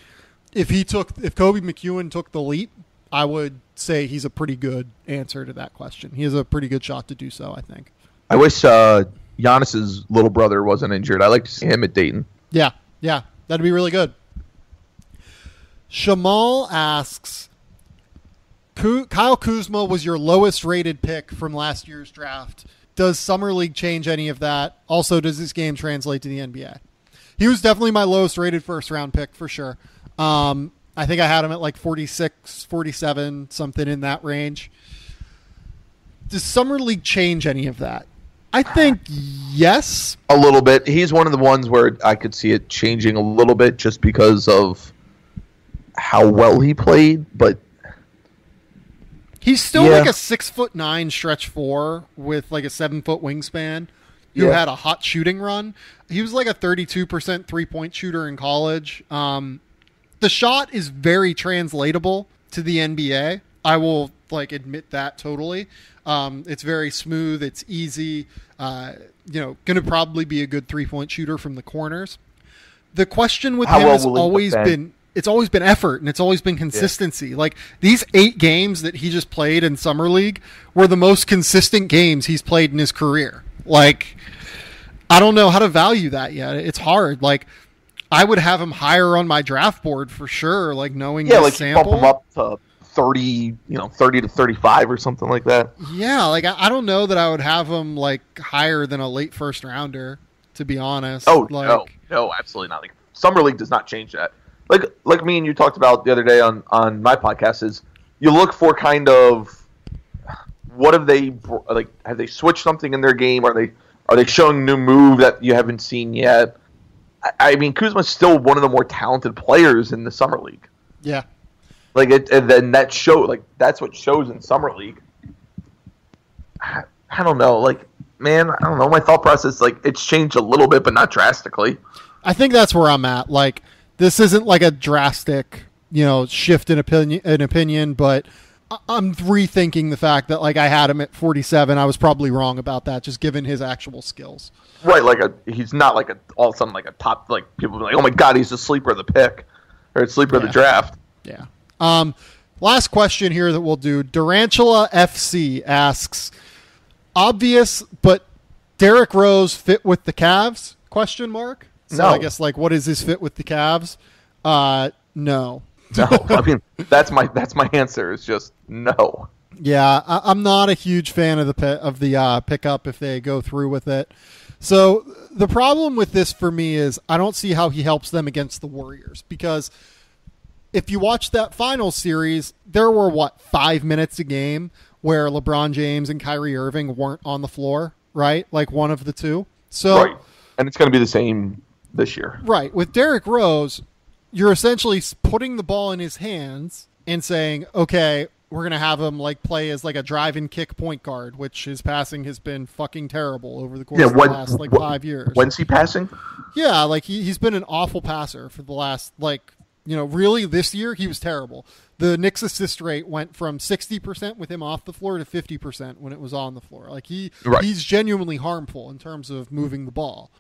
If Kobe McEwen took the leap, I would say he's a pretty good answer to that question. He has a pretty good shot to do so, I think. I wish Giannis's little brother wasn't injured. I'd like to see him at Dayton. Yeah, that'd be really good. Shamal asks, Kyle Kuzma was your lowest rated pick from last year's draft. Does Summer League change any of that? Also, does this game translate to the NBA? He was definitely my lowest rated first round pick for sure. I think I had him at like 46, 47, something in that range. Does Summer League change any of that? I think yes. A little bit. He's one of the ones where I could see it changing a little bit just because of how well he played, but he's still like a 6'9" stretch 4 with like a 7-foot wingspan who had a hot shooting run. He was like a 32% 3-point shooter in college. The shot is very translatable to the NBA. I will like admit that totally. It's very smooth. It's easy. Going to probably be a good 3-point shooter from the corners. The question with him has always been, it's always been effort, and it's always been consistency. Yeah. Like, these 8 games that he just played in Summer League were the most consistent games he's played in his career. Like, I don't know how to value that yet. It's hard. Like, I would have him higher on my draft board for sure, like, knowing this sample. Bump him up to 30, 30 to 35 or something like that. Yeah, like, I don't know that I would have him, like, higher than a late first rounder, to be honest. Oh, like, no, absolutely not. Like, Summer League does not change that. Like me and you talked about the other day on my podcast, is you look for kind of what have they switched something in their game? Are they showing a new move that you haven't seen yet? I mean, Kuzma's still one of the more talented players in the Summer League. Yeah. Like and then that that's what shows in Summer League. I don't know. Like, man, I don't know. My thought process, like, it's changed a little bit, but not drastically. I think that's where I'm at. Like, this isn't like a drastic, shift in opinion, but I'm rethinking the fact that, like, I had him at 47. I was probably wrong about that, just given his actual skills. Right, he's not like all of a sudden like a top, like, people be like, oh my god, he's the sleeper of the pick or a sleeper of the draft. Yeah. Last question here that we'll do. Durantula FC asks, obvious, but Derrick Rose fit with the Cavs? ? So no. I guess, like, what is his fit with the Cavs? No. No, I mean, that's my answer. Is just no. Yeah, I'm not a huge fan of the pickup if they go through with it. So the problem with this for me is I don't see how he helps them against the Warriors, because if you watch that final series, there were 5 minutes a game where LeBron James and Kyrie Irving weren't on the floor, right? Like, one of the two. So right, and it's going to be the same this year. Right. With Derrick Rose, you're essentially putting the ball in his hands and saying, okay, we're going to have him, like, play as, like, a drive and kick point guard, which his passing has been fucking terrible over the course of the last, 5 years. When's he passing? Yeah, like, he's been an awful passer for the last, like, really this year he was terrible. The Knicks assist rate went from 60% with him off the floor to 50% when it was on the floor. Like, he's genuinely harmful in terms of moving the ball.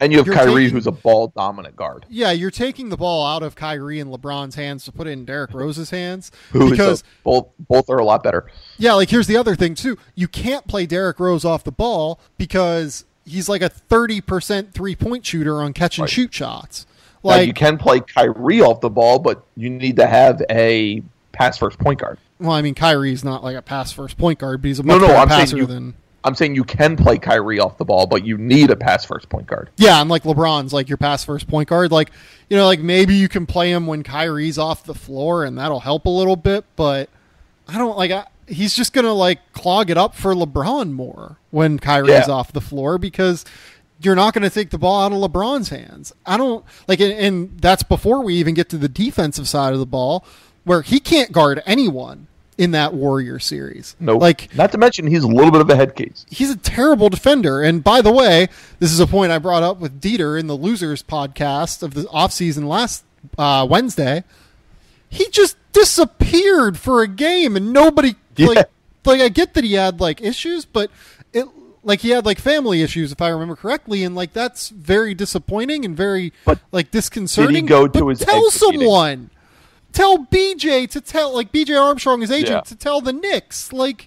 And you have Kyrie, who's a ball-dominant guard. Yeah, you're taking the ball out of Kyrie and LeBron's hands to put it in Derrick Rose's hands. Because both are a lot better. Yeah, like, here's the other thing, too. You can't play Derrick Rose off the ball because he's like a 30% three-point shooter on catch-and-shoot shots. Like, now, you can play Kyrie off the ball, but you need to have a pass-first point guard. Well, I mean, Kyrie's not like a pass-first point guard, but he's a much better passer than... I'm saying you can play Kyrie off the ball, but you need a pass-first point guard. Yeah, and like LeBron's like your pass-first point guard. Like, like maybe you can play him when Kyrie's off the floor, and that'll help a little bit, but I don't like... he's just going to, like, clog it up for LeBron more when Kyrie's off the floor, because you're not going to take the ball out of LeBron's hands. I don't... like, and that's before we even get to the defensive side of the ball, where he can't guard anyone in that Warrior series. Nope. Like, not to mention he's a little bit of a head case. He's a terrible defender. And by the way, this is a point I brought up with Dieter in the Losers podcast of the offseason last Wednesday. He just disappeared for a game, and nobody like I get that he had like issues, but he had like family issues if I remember correctly, and like that's very disappointing and very like disconcerting. Did he go to his tell someone meeting? Tell BJ to tell, like, BJ Armstrong, his agent, to tell the Knicks. Like,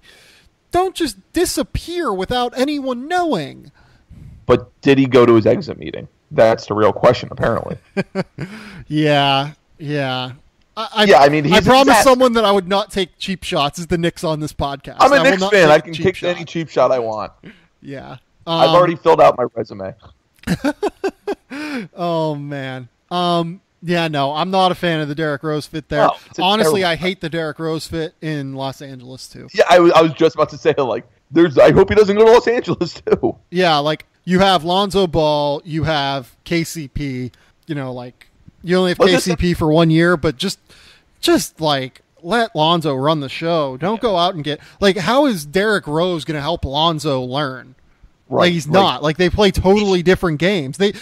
don't just disappear without anyone knowing. But did he go to his exit meeting? That's the real question, apparently. Yeah. I mean, I promised someone that I would not take cheap shots as the Knicks on this podcast. I'm a Knicks fan. I can kick any cheap shot I want. Yeah. I've already filled out my resume. Oh, man. Yeah, no, I'm not a fan of the Derrick Rose fit there. No, honestly, I hate the Derrick Rose fit in Los Angeles, too. Yeah, I was just about to say, like, I hope he doesn't go to Los Angeles, too. Yeah, like, you have Lonzo Ball, you have KCP, like, you only have KCP for 1 year, but just like, let Lonzo run the show. Don't go out and get, like, how is Derrick Rose going to help Lonzo learn? Right, like, he's not. Like, they play totally different games. You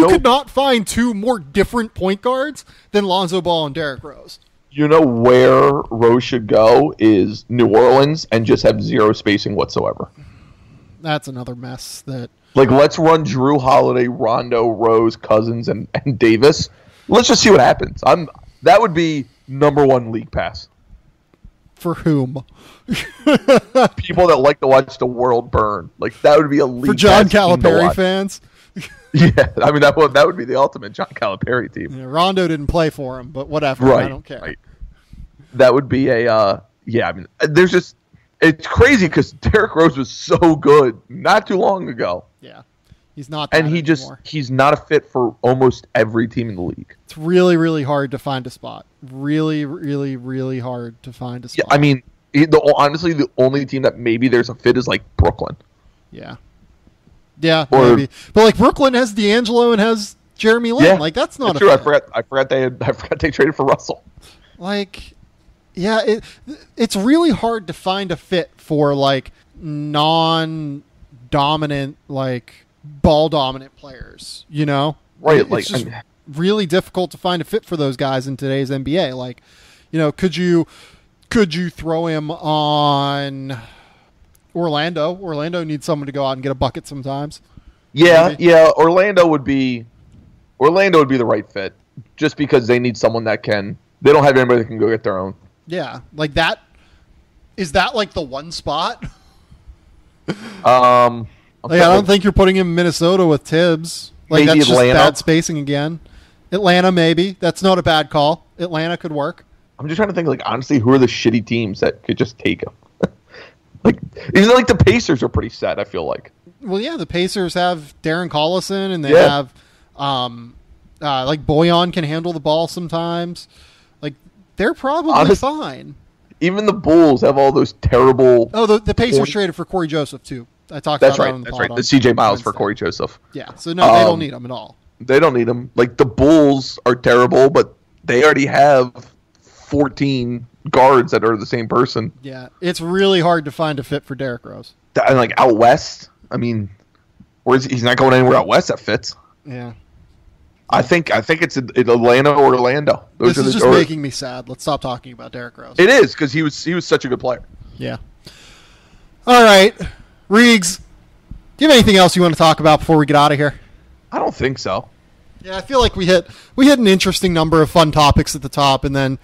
could not find two more different point guards than Lonzo Ball and Derrick Rose. You know where Rose should go is New Orleans and just have zero spacing whatsoever. That's another mess. Like, let's run Drew Holiday, Rondo, Rose, Cousins, and Davis. Let's just see what happens. That would be number one league pass. For whom? People that like to watch the world burn. Like, that would be a league for John pass team to Calipari watch. Fans. Yeah, I mean that would be the ultimate John Calipari team. Yeah, Rondo didn't play for him, but whatever. Right, I don't care. Right. That would be a yeah. I mean, it's crazy because Derrick Rose was so good not too long ago. Yeah, he's not. That and anymore. He's not a fit for almost every team in the league. It's really, really hard to find a spot. Really, really, really hard to find a spot. Yeah, I mean, honestly, the only team that maybe there's a fit is like Brooklyn. Yeah. Yeah, maybe. But like Brooklyn has D'Angelo and has Jeremy Lin. Yeah, like that's not true. a fit. I forgot they traded for Russell. Like, yeah, it's really hard to find a fit for like non-dominant, like ball dominant players. You know, right? It's just really difficult to find a fit for those guys in today's NBA. Like, you know, could you throw him on Orlando? Orlando needs someone to go out and get a bucket sometimes. Yeah, maybe. yeah. Orlando would be the right fit, just because they need someone that can. They don't have anybody that can go get their own. Yeah, like that. Is that like the one spot? I don't think you're putting him in Minnesota with Tibbs. Like maybe that's Atlanta. just bad spacing again. Atlanta, maybe. That's not a bad call. Atlanta could work. I'm just trying to think, like, honestly, who are the shitty teams that could just take him? Like, even like the Pacers are pretty set, I feel like. Well, yeah, the Pacers have Darren Collison, and they have, like, Bojan can handle the ball sometimes. Like, they're probably fine. Even the Bulls have all those terrible... Oh, the Pacers traded for Corey Joseph, too. I talked That's about right. that on the That's pod right. The CJ Miles for Corey Joseph. Yeah, so no, they don't need him at all. They don't need him. Like, the Bulls are terrible, but they already have 14 guards that are the same person. Yeah, it's really hard to find a fit for Derrick Rose. And like out west, I mean, he's not going anywhere out west that fits. Yeah, I think it's Atlanta or Orlando. This is just making me sad. Let's stop talking about Derrick Rose. It is, because he was such a good player. Yeah. All right, Reags, do you have anything else you want to talk about before we get out of here? I don't think so. Yeah, I feel like we hit an interesting number of fun topics at the top, and then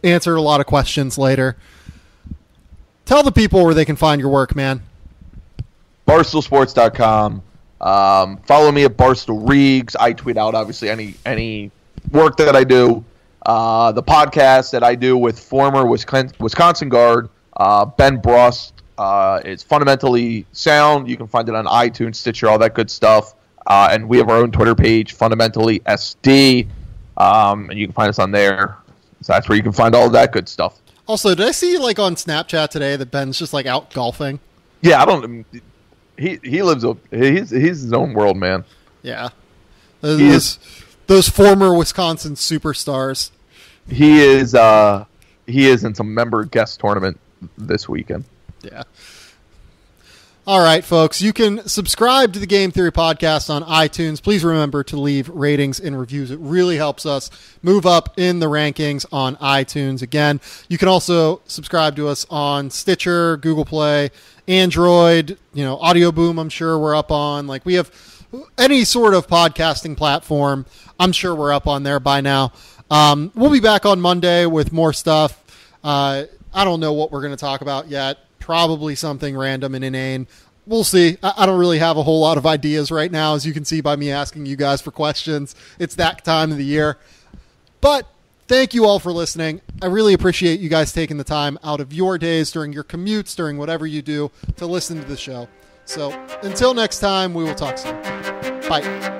answered a lot of questions later. Tell the people where they can find your work, man. BarstoolSports.com. Follow me at Barstool Reags. I tweet out, obviously, any work that I do. The podcast that I do with former Wisconsin guard Ben Brust is Fundamentally Sound. You can find it on iTunes, Stitcher, all that good stuff. And we have our own Twitter page, Fundamentally SD. And you can find us on there. So that's where you can find all of that good stuff. Also, did I see like on Snapchat today that Ben's just like out golfing? Yeah, I don't. He lives he's his own world, man. Yeah, those former Wisconsin superstars. He is in some member guest tournament this weekend. Yeah. All right, folks, you can subscribe to the Game Theory Podcast on iTunes. Please remember to leave ratings and reviews. It really helps us move up in the rankings on iTunes. Again, you can also subscribe to us on Stitcher, Google Play, Android, Audio Boom, I'm sure we're up on. Like, we have any sort of podcasting platform, I'm sure we're up on there by now. We'll be back on Monday with more stuff. I don't know what we're going to talk about yet. Probably something random and inane. We'll see. I don't really have a whole lot of ideas right now, as you can see by me asking you guys for questions. It's that time of the year. But thank you all for listening. I really appreciate you guys taking the time out of your days, during your commutes, during whatever you do, to listen to the show. So until next time, we will talk soon. Bye.